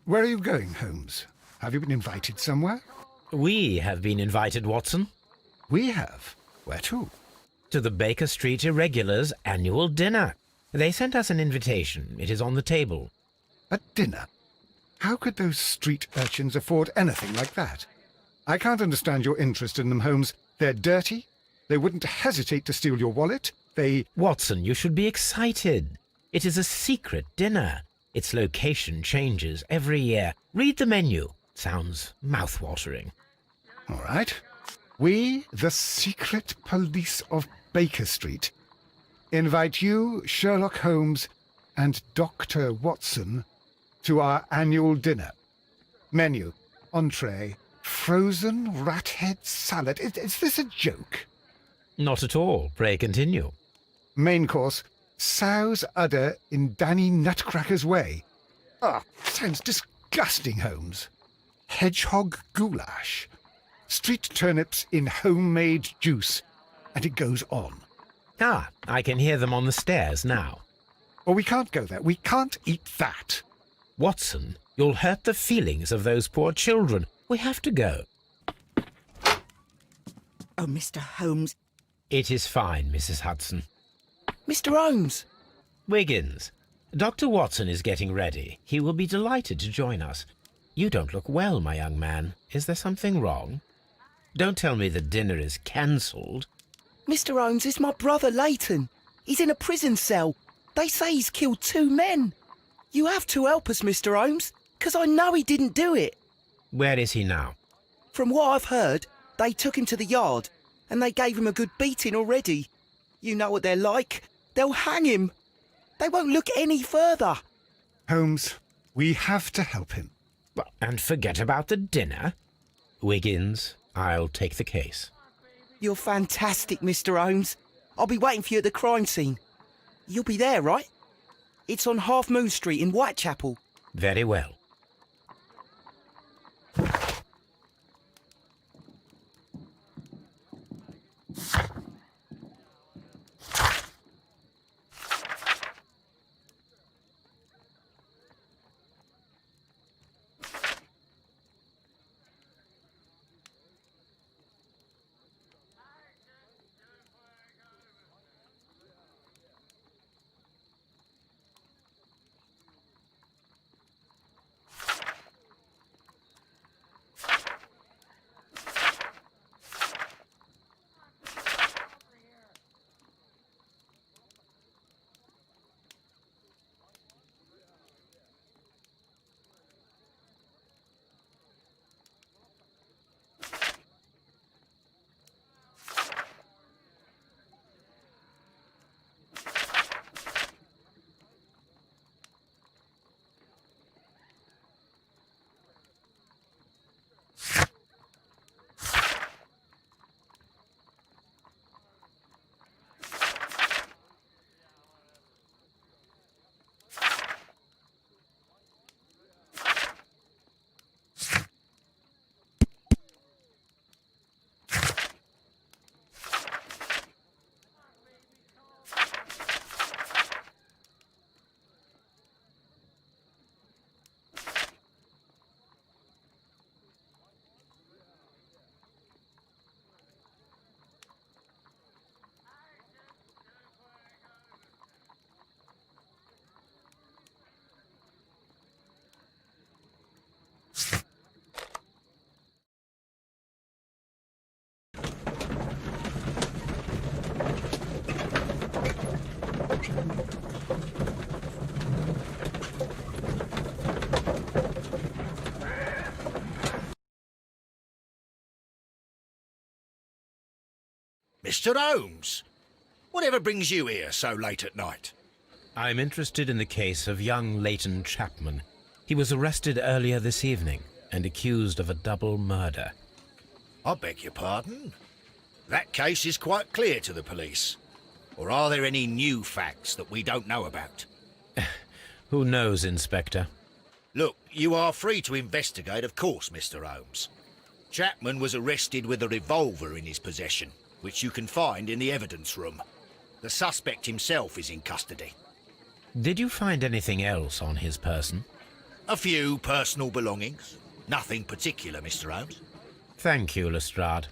Where are you going, Holmes? Have you been invited somewhere? We have been invited, Watson. We have? Where to? To the Baker Street Irregulars' annual dinner. They sent us an invitation. It is on the table. A dinner? How could those street urchins afford anything like that? I can't understand your interest in them, Holmes. They're dirty. They wouldn't hesitate to steal your wallet. Watson, you should be excited. It is a secret dinner. Its location changes every year. Read the menu. Sounds mouth-watering. All right. We, the secret police of Baker Street, invite you, Sherlock Holmes, and Dr. Watson to our annual dinner. Menu, entree, frozen rat head salad. Is this a joke? Not at all. Pray continue. Main course, sow's udder in Danny Nutcracker's way. Sounds disgusting, Holmes. Hedgehog goulash. Street turnips in homemade juice. And it goes on. I can hear them on the stairs now. Oh, we can't go there. We can't eat that. Watson, you'll hurt the feelings of those poor children. We have to go. Oh, Mr. Holmes. It is fine, Mrs. Hudson. Mr. Holmes! Wiggins, Dr. Watson is getting ready. He will be delighted to join us. You don't look well, my young man. Is there something wrong? Don't tell me the dinner is cancelled. Mr. Holmes, it's my brother Leighton. He's in a prison cell. They say he's killed 2 men. You have to help us, Mr. Holmes, 'cause I know he didn't do it. Where is he now? From what I've heard, they took him to the yard, and they gave him a good beating already. You know what they're like. They'll hang him. They won't look any further. Holmes, we have to help him. And forget about the dinner? Wiggins, I'll take the case. You're fantastic, Mr. Holmes. I'll be waiting for you at the crime scene. You'll be there, right? It's on Half Moon Street in Whitechapel. Very well. Mr. Holmes! Whatever brings you here so late at night? I'm interested in the case of young Leighton Chapman. He was arrested earlier this evening and accused of a double murder. I beg your pardon? That case is quite clear to the police. Or are there any new facts that we don't know about? Who knows, Inspector? Look, you are free to investigate, of course, Mr. Holmes. Chapman was arrested with a revolver in his possession, which you can find in the evidence room. The suspect himself is in custody. Did you find anything else on his person? A few personal belongings. Nothing particular, Mr. Holmes. Thank you, Lestrade.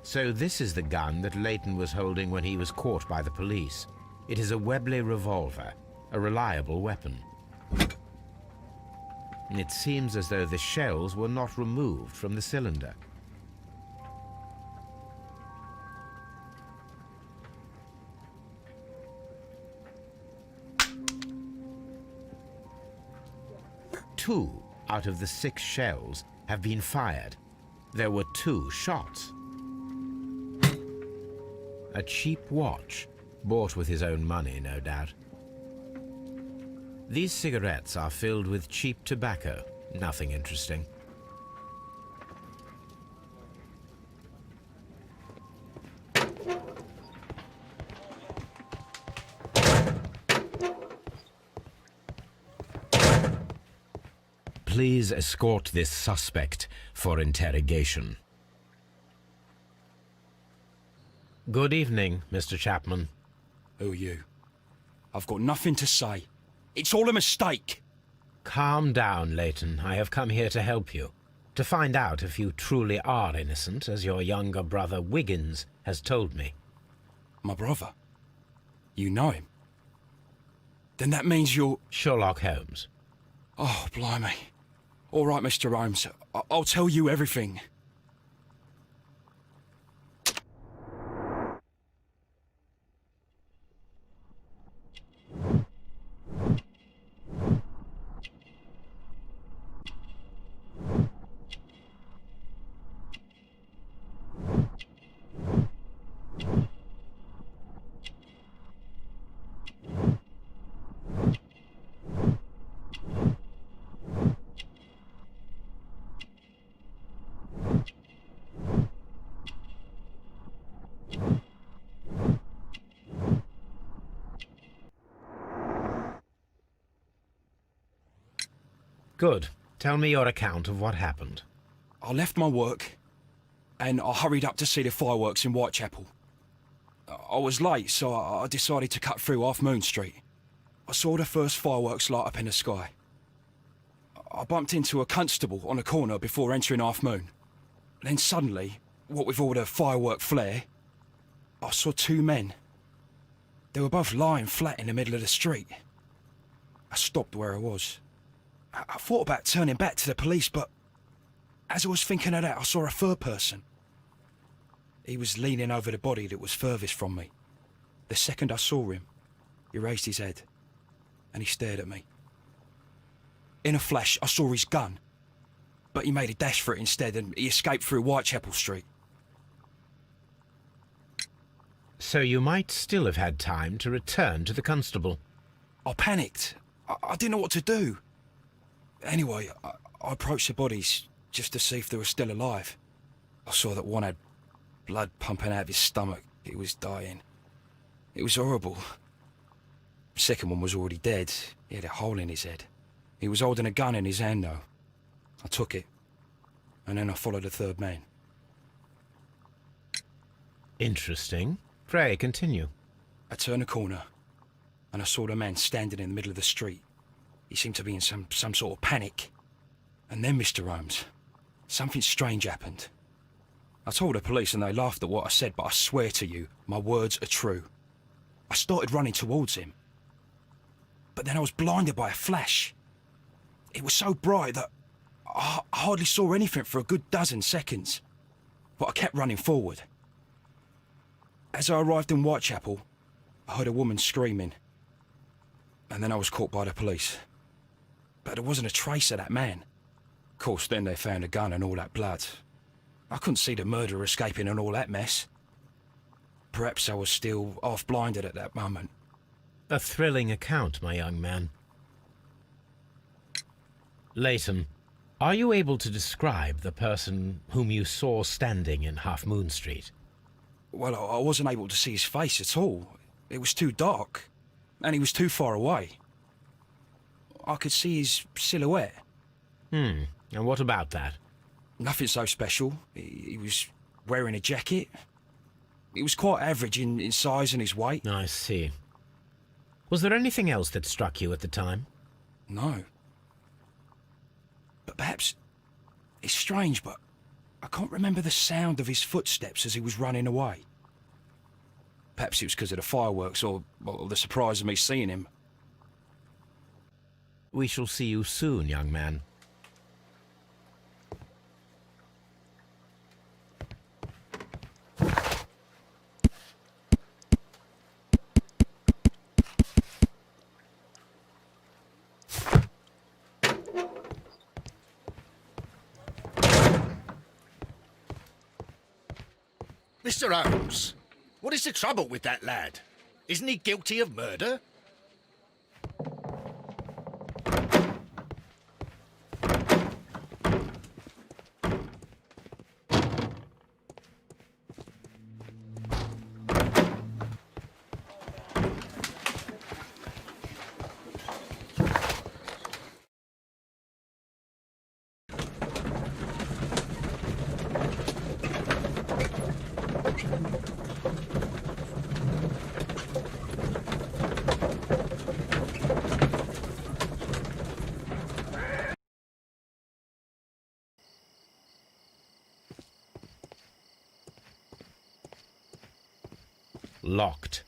So this is the gun that Leighton was holding when he was caught by the police. It is a Webley revolver, a reliable weapon. It seems as though the shells were not removed from the cylinder. Two out of the 6 shells have been fired. There were 2 shots. A cheap watch, bought with his own money, no doubt. These cigarettes are filled with cheap tobacco, nothing interesting. Please escort this suspect for interrogation. Good evening, Mr. Chapman. Who are you? I've got nothing to say. It's all a mistake. Calm down, Leighton. I have come here to help you. To find out if you truly are innocent, as your younger brother Wiggins has told me. My brother? You know him? Then that means you're... Sherlock Holmes. Oh, blimey. All right, Mr. Holmes. I'll tell you everything. Good. Tell me your account of what happened. I left my work, and I hurried up to see the fireworks in Whitechapel. I was late, so I decided to cut through Half Moon Street. I saw the first fireworks light up in the sky. I bumped into a constable on a corner before entering Half Moon. Then suddenly, what with all the firework flare, I saw 2 men. They were both lying flat in the middle of the street. I stopped where I was. I thought about turning back to the police, but as I was thinking of that, I saw a third person. He was leaning over the body that was furthest from me. The second I saw him, he raised his head, and he stared at me. In a flash, I saw his gun, but he made a dash for it instead, and he escaped through Whitechapel Street. So you might still have had time to return to the constable. I panicked. I didn't know what to do. Anyway, I approached the bodies just to see if they were still alive. I saw that one had blood pumping out of his stomach. He was dying. It was horrible. The second one was already dead. He had a hole in his head. He was holding a gun in his hand, though. I took it, and then I followed the third man. Interesting. Pray, continue. I turned a corner, and I saw the man standing in the middle of the street. He seemed to be in some sort of panic. And then, Mr. Holmes, something strange happened. I told the police and they laughed at what I said, but I swear to you, my words are true. I started running towards him. But then I was blinded by a flash. It was so bright that I hardly saw anything for a good dozen seconds. but I kept running forward. As I arrived in Whitechapel, I heard a woman screaming, and then I was caught by the police. But there wasn't a trace of that man. Of course, then they found a gun and all that blood. I couldn't see the murderer escaping and all that mess. Perhaps I was still half-blinded at that moment. A thrilling account, my young man. Latham, are you able to describe the person whom you saw standing in Half Moon Street? Well, I wasn't able to see his face at all. It was too dark, and he was too far away. I could see his silhouette. And what about that? Nothing so special. He was wearing a jacket. He was quite average in size and his weight. I see. Was there anything else that struck you at the time? No. But perhaps... It's strange, but I can't remember the sound of his footsteps as he was running away. Perhaps it was because of the fireworks or the surprise of me seeing him. We shall see you soon, young man. Mr. Holmes, what is the trouble with that lad? Isn't he guilty of murder? Locked.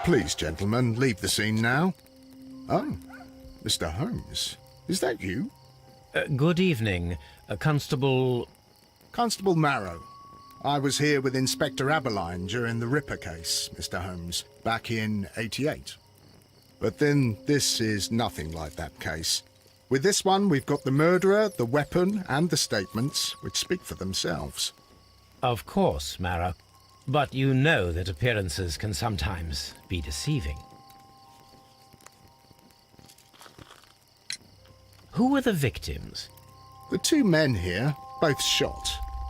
Please, gentlemen, leave the scene now. Oh, Mr. Holmes, is that you? Good evening, Constable... Constable Marrow. I was here with Inspector Aberline during the Ripper case, Mr. Holmes, back in '88. But then this is nothing like that case. With this one, we've got the murderer, the weapon, and the statements, which speak for themselves. Of course, Marrow. But you know that appearances can sometimes be deceiving. Who were the victims? The two men here, both shot.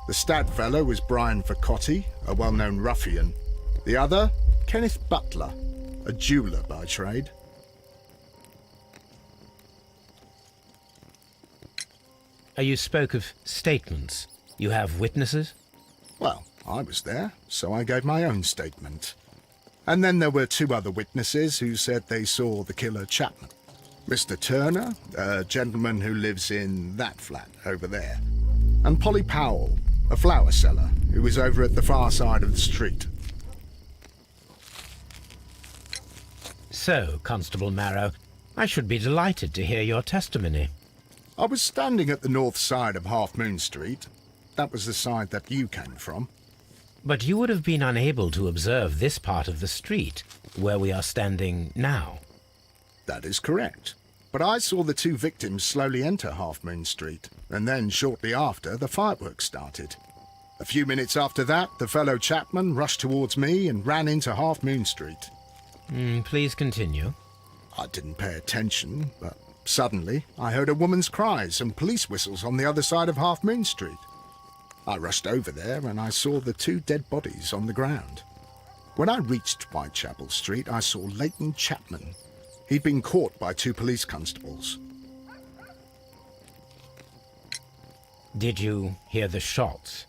The stat fellow was Brian Vercotti, a well-known ruffian. The other, Kenneth Butler, a jeweller by trade. You spoke of statements. You have witnesses? Well, I was there, so I gave my own statement. And then there were two other witnesses who said they saw the killer Chapman. Mr. Turner, a gentleman who lives in that flat over there. And Polly Powell, a flower seller, who was over at the far side of the street. So, Constable Marrow, I should be delighted to hear your testimony. I was standing at the north side of Half Moon Street. That was the side that you came from. But you would have been unable to observe this part of the street, where we are standing now. That is correct. But I saw the two victims slowly enter Half Moon Street, and then shortly after, the fireworks started. A few minutes after that, the fellow Chapman rushed towards me and ran into Half Moon Street. Please continue. I didn't pay attention, but suddenly I heard a woman's cries and police whistles on the other side of Half Moon Street. I rushed over there and I saw the two dead bodies on the ground. When I reached Whitechapel Street, I saw Leighton Chapman. He'd been caught by two police constables. Did you hear the shots?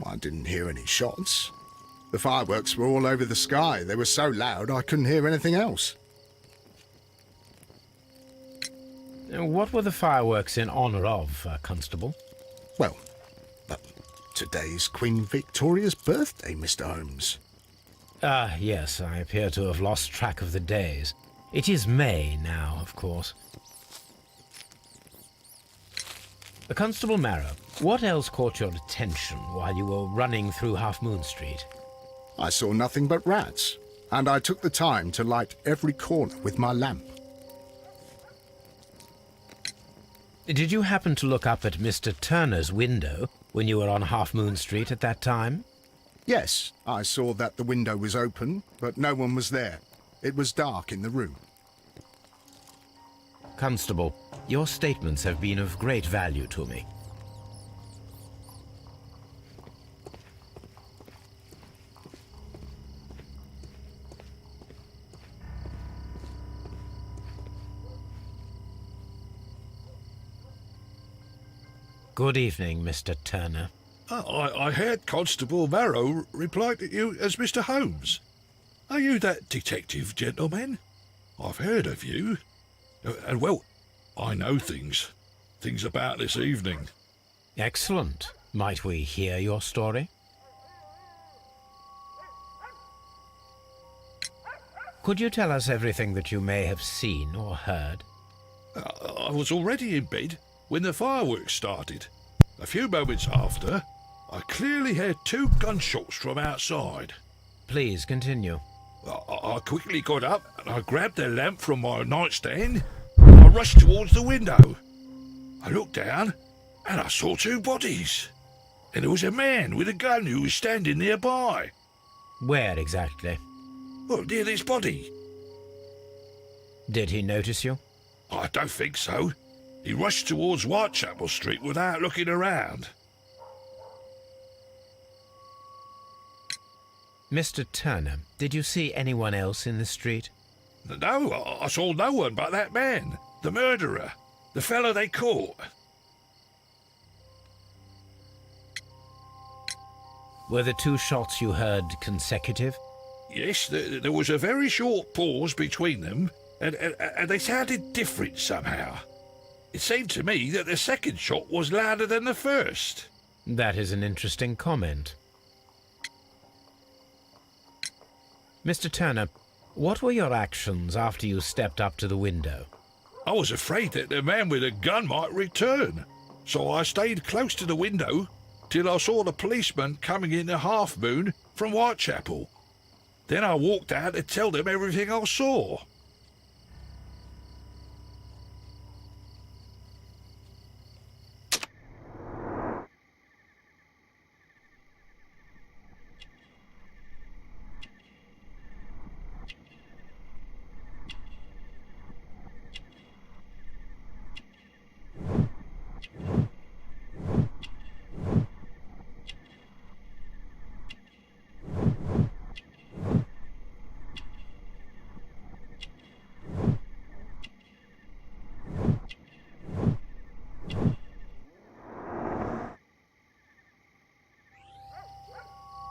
I didn't hear any shots. The fireworks were all over the sky. They were so loud I couldn't hear anything else. What were the fireworks in honor of, Constable? Well, today's Queen Victoria's birthday, Mr. Holmes. Ah, yes, I appear to have lost track of the days. It is May now, of course. Constable Marrow, what else caught your attention while you were running through Half Moon Street? I saw nothing but rats, and I took the time to light every corner with my lamp. Did you happen to look up at Mr. Turner's window when you were on Half Moon Street at that time? Yes, I saw that the window was open, but no one was there. It was dark in the room. Constable, your statements have been of great value to me. Good evening, Mr. Turner. I heard Constable Marrow reply to you as Mr. Holmes. Are you that detective gentleman? I've heard of you. And, well, I know things about this evening. Excellent. Might we hear your story? Could you tell us everything that you may have seen or heard? I was already in bed when the fireworks started. A few moments after, I clearly heard 2 gunshots from outside. Please continue. I quickly got up and I grabbed the lamp from my nightstand and I rushed towards the window. I looked down and I saw 2 bodies. And there was a man with a gun who was standing nearby. Where exactly? Well, near this body. Did he notice you? I don't think so. He rushed towards Whitechapel Street without looking around. Mr. Turner, did you see anyone else in the street? No, I saw no one but that man, the murderer, the fellow they caught. Were the 2 shots you heard consecutive? Yes, there was a very short pause between them, and they sounded different somehow. It seemed to me that the second shot was louder than the first. That is an interesting comment. Mr. Turner, what were your actions after you stepped up to the window? I was afraid that the man with a gun might return, so I stayed close to the window till I saw the policeman coming in the Half Moon from Whitechapel. Then I walked out to tell them everything I saw.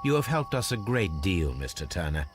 You have helped us a great deal, Mr. Turner.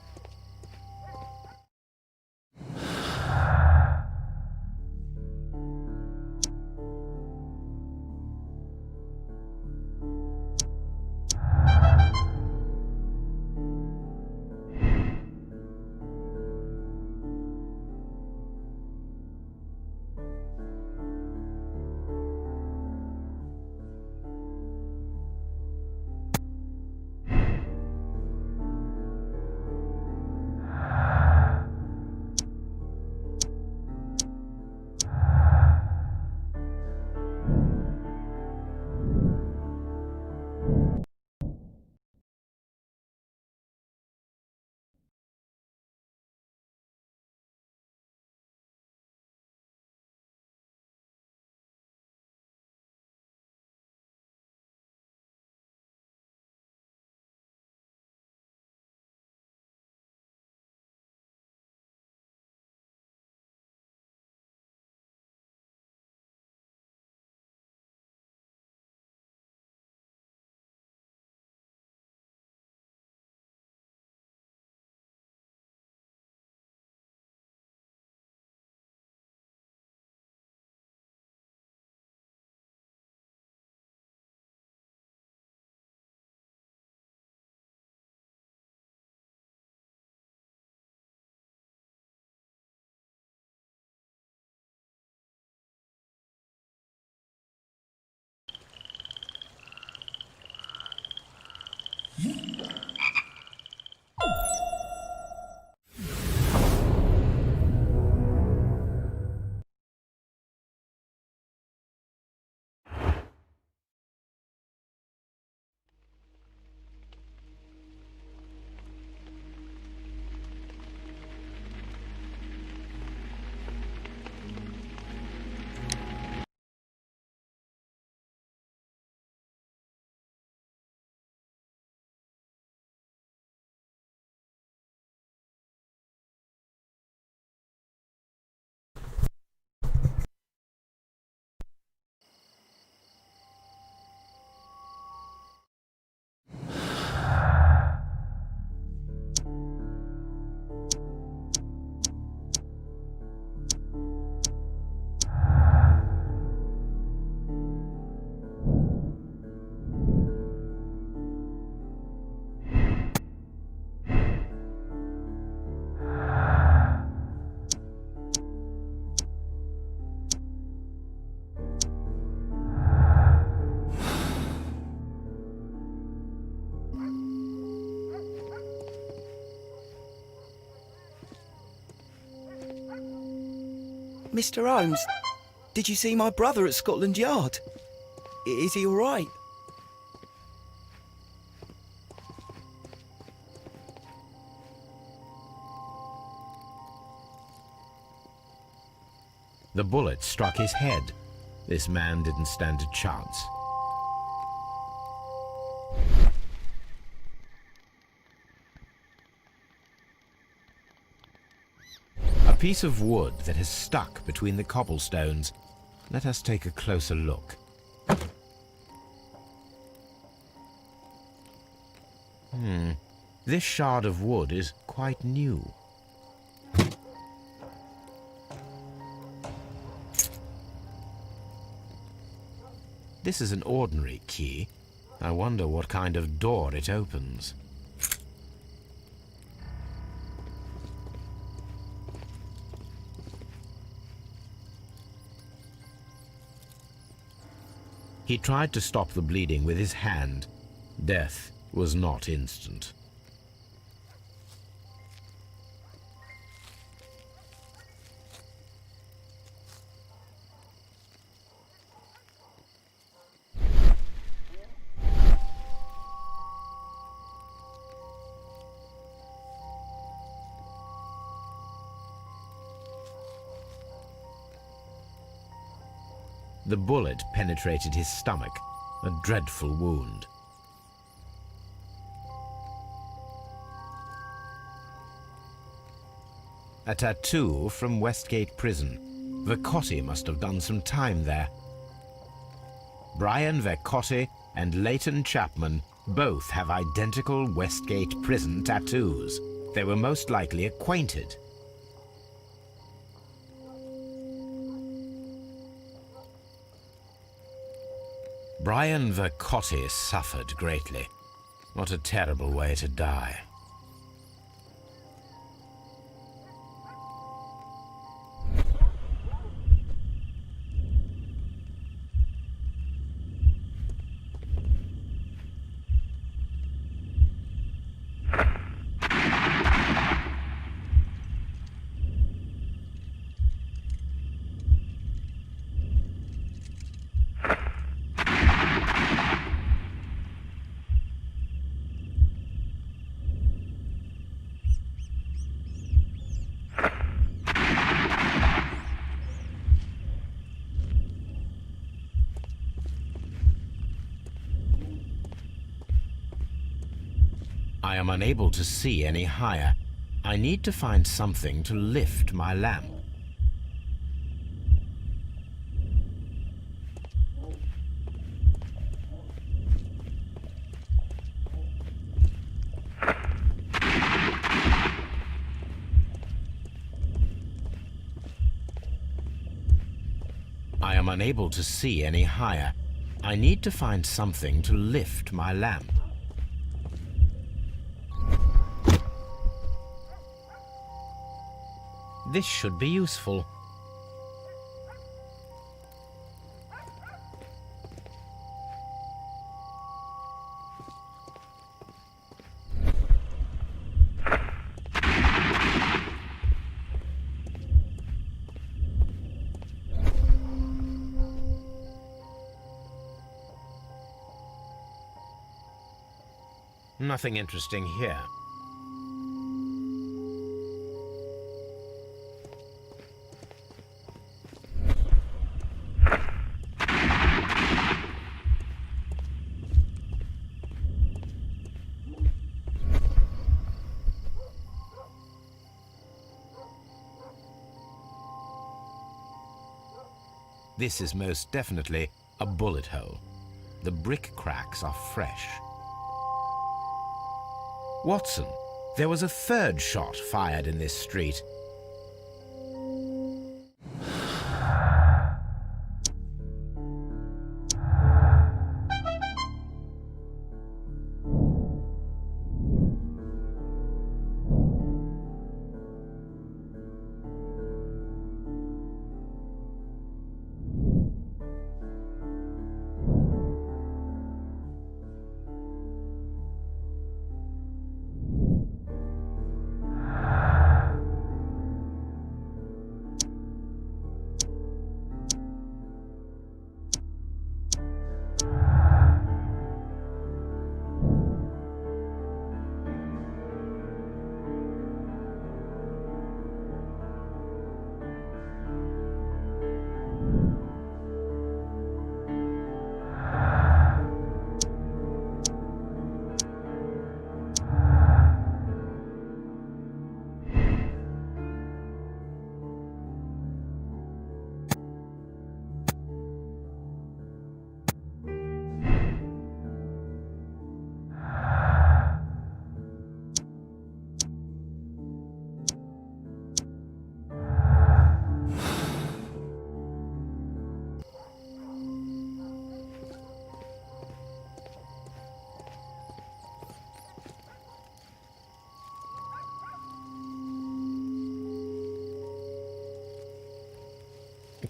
Mr. Holmes, did you see my brother at Scotland Yard? Is he all right? The bullet struck his head. This man didn't stand a chance. A piece of wood that has stuck between the cobblestones. Let us take a closer look. This shard of wood is quite new. This is an ordinary key. I wonder what kind of door it opens. He tried to stop the bleeding with his hand. Death was not instant. The bullet penetrated his stomach, a dreadful wound. A tattoo from Westgate Prison. Vercotti must have done some time there. Brian Vercotti and Leighton Chapman both have identical Westgate Prison tattoos. They were most likely acquainted. Brian Vercotti suffered greatly. What a terrible way to die. I am unable to see any higher. I need to find something to lift my lamp. I am unable to see any higher. I need to find something to lift my lamp. This should be useful. Nothing interesting here. This is most definitely a bullet hole. The brick cracks are fresh. Watson, there was a third shot fired in this street.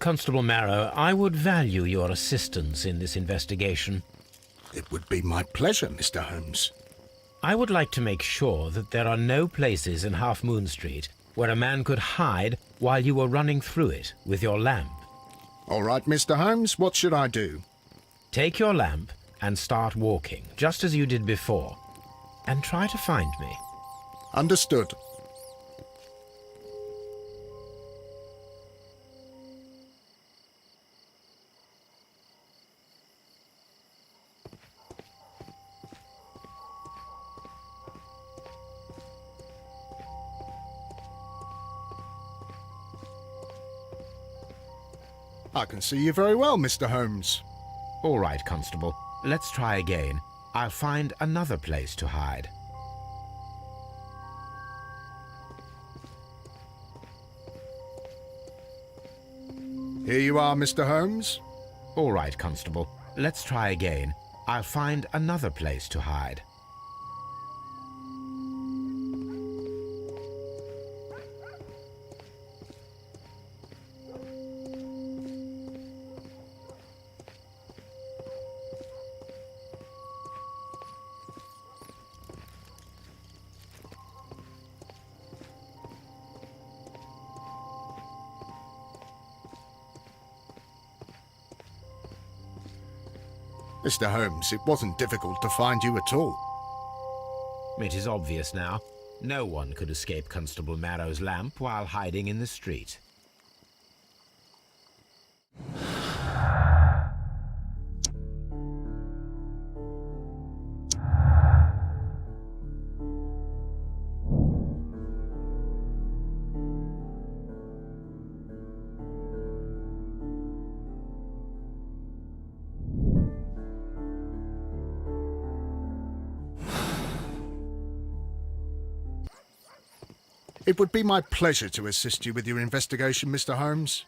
Constable Marrow, I would value your assistance in this investigation. It would be my pleasure, Mr. Holmes. I would like to make sure that there are no places in Half Moon Street where a man could hide while you were running through it with your lamp. All right, Mr. Holmes, what should I do? Take your lamp and start walking, just as you did before, and try to find me. Understood. I can see you very well, Mr. Holmes. All right, Constable. Let's try again. I'll find another place to hide. Here you are, Mr. Holmes. All right, Constable. Let's try again. I'll find another place to hide. Mr. Holmes, it wasn't difficult to find you at all. It is obvious now. No one could escape Constable Marrow's lamp while hiding in the street. It would be my pleasure to assist you with your investigation, Mr. Holmes.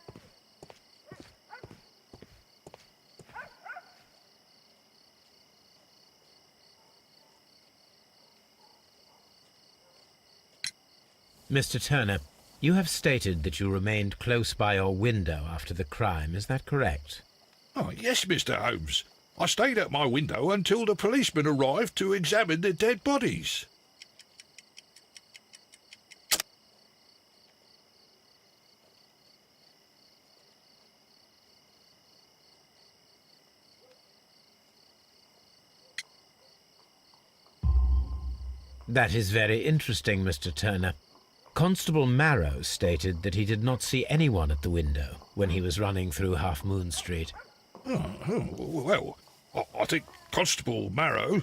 Mr. Turner, you have stated that you remained close by your window after the crime. Is that correct? Oh, yes, Mr. Holmes. I stayed at my window until the policeman arrived to examine the dead bodies. That is very interesting, Mr. Turner. Constable Marrow stated that he did not see anyone at the window when he was running through Half Moon Street. Well, I think Constable Marrow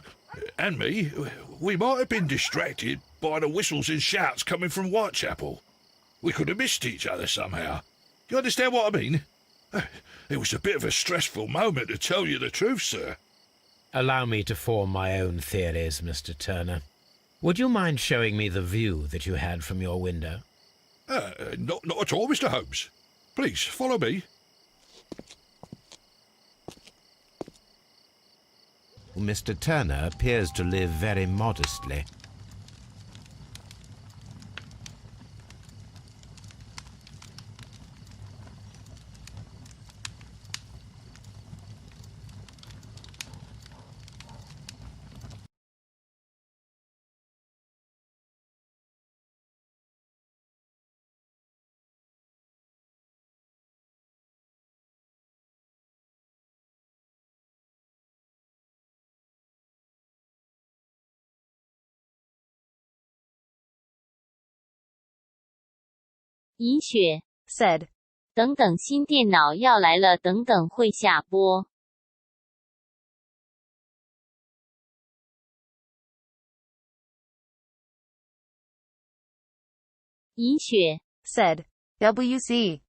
and me, we might have been distracted by the whistles and shouts coming from Whitechapel. We could have missed each other somehow. You understand what I mean? It was a bit of a stressful moment, to tell you the truth, sir. Allow me to form my own theories, Mr. Turner. Would you mind showing me the view that you had from your window? Not at all, Mr. Holmes. Please, follow me. Mr. Turner appears to live very modestly.银雪 said 等等新电脑要来了等等会下播。银雪 said WC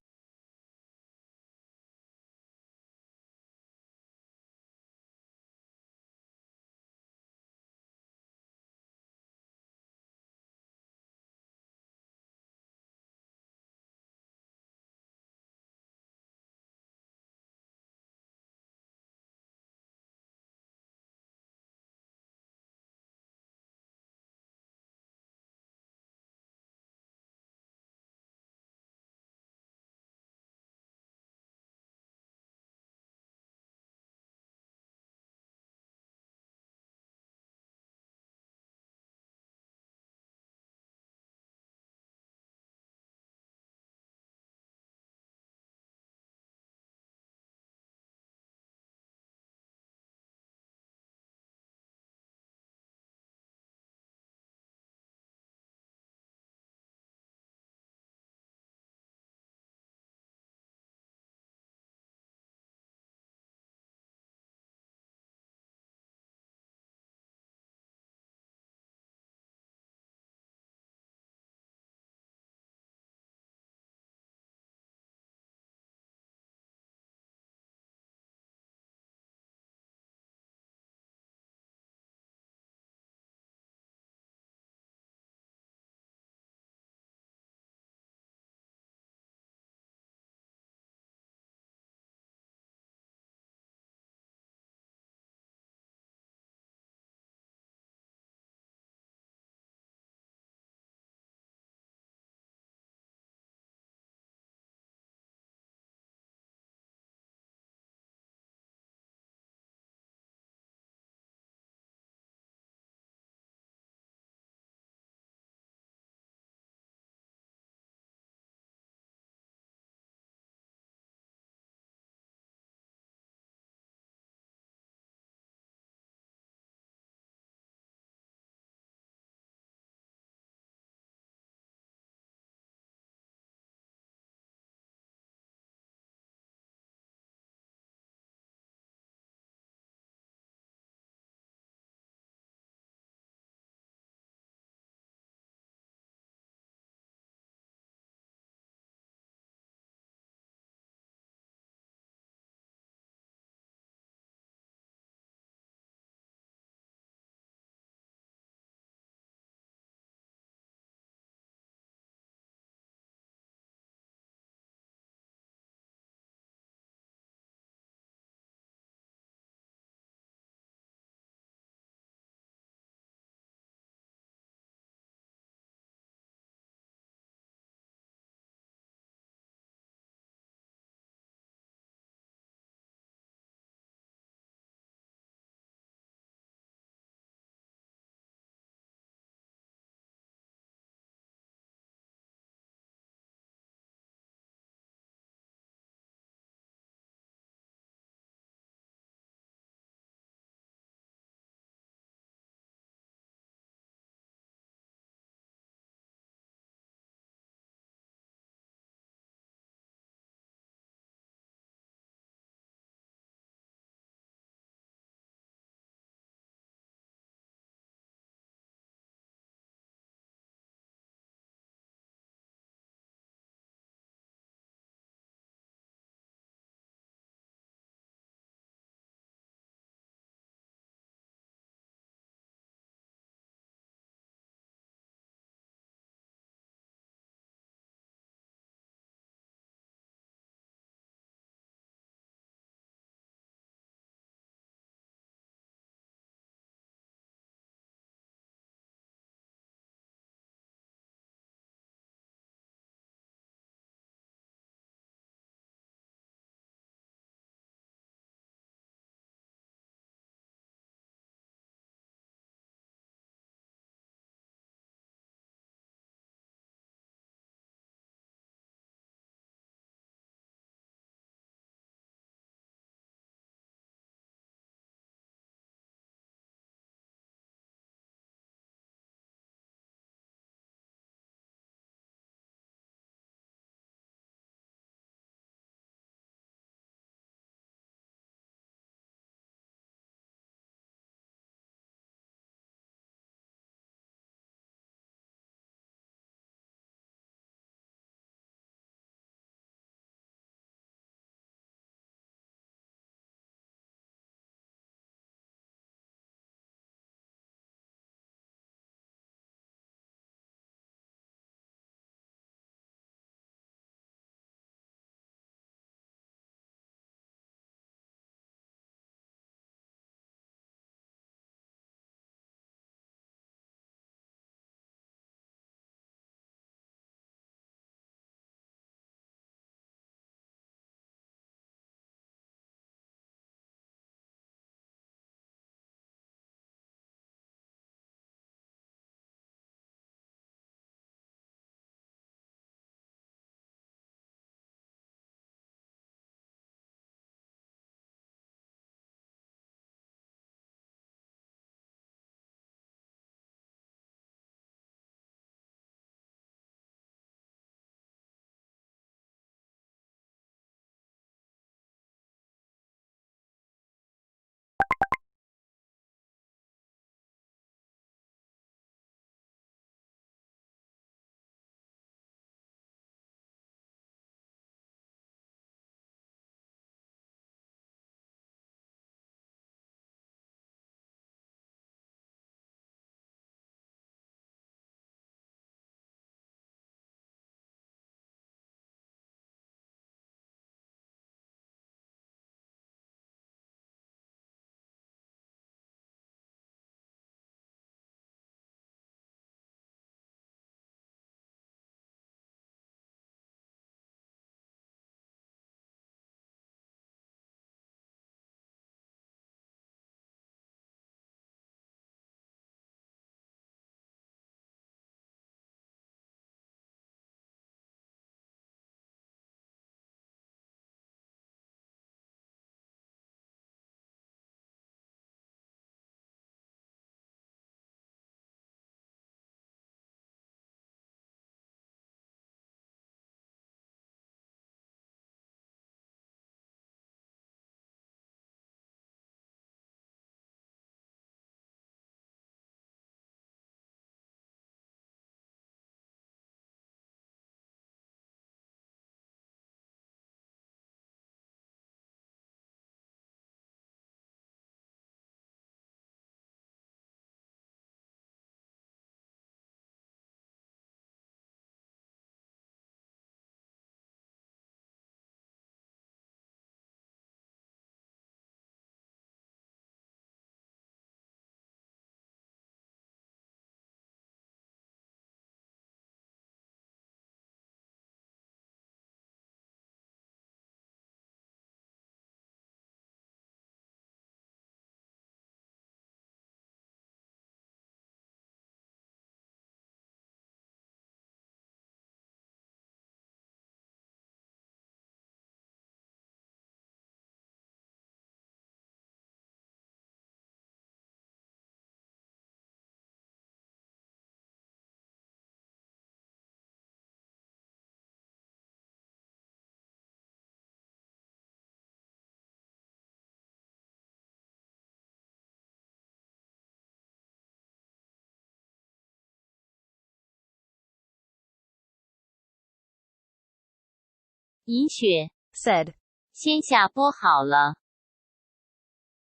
银雪 said. 先下播好了。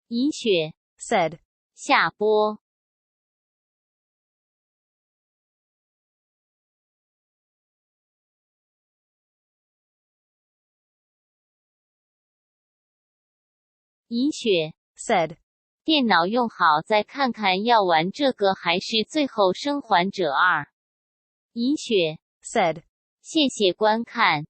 银雪 said. 下播。银雪 said. 电脑用好再看看要玩这个还是最后生还者2。银雪 said. 谢谢观看。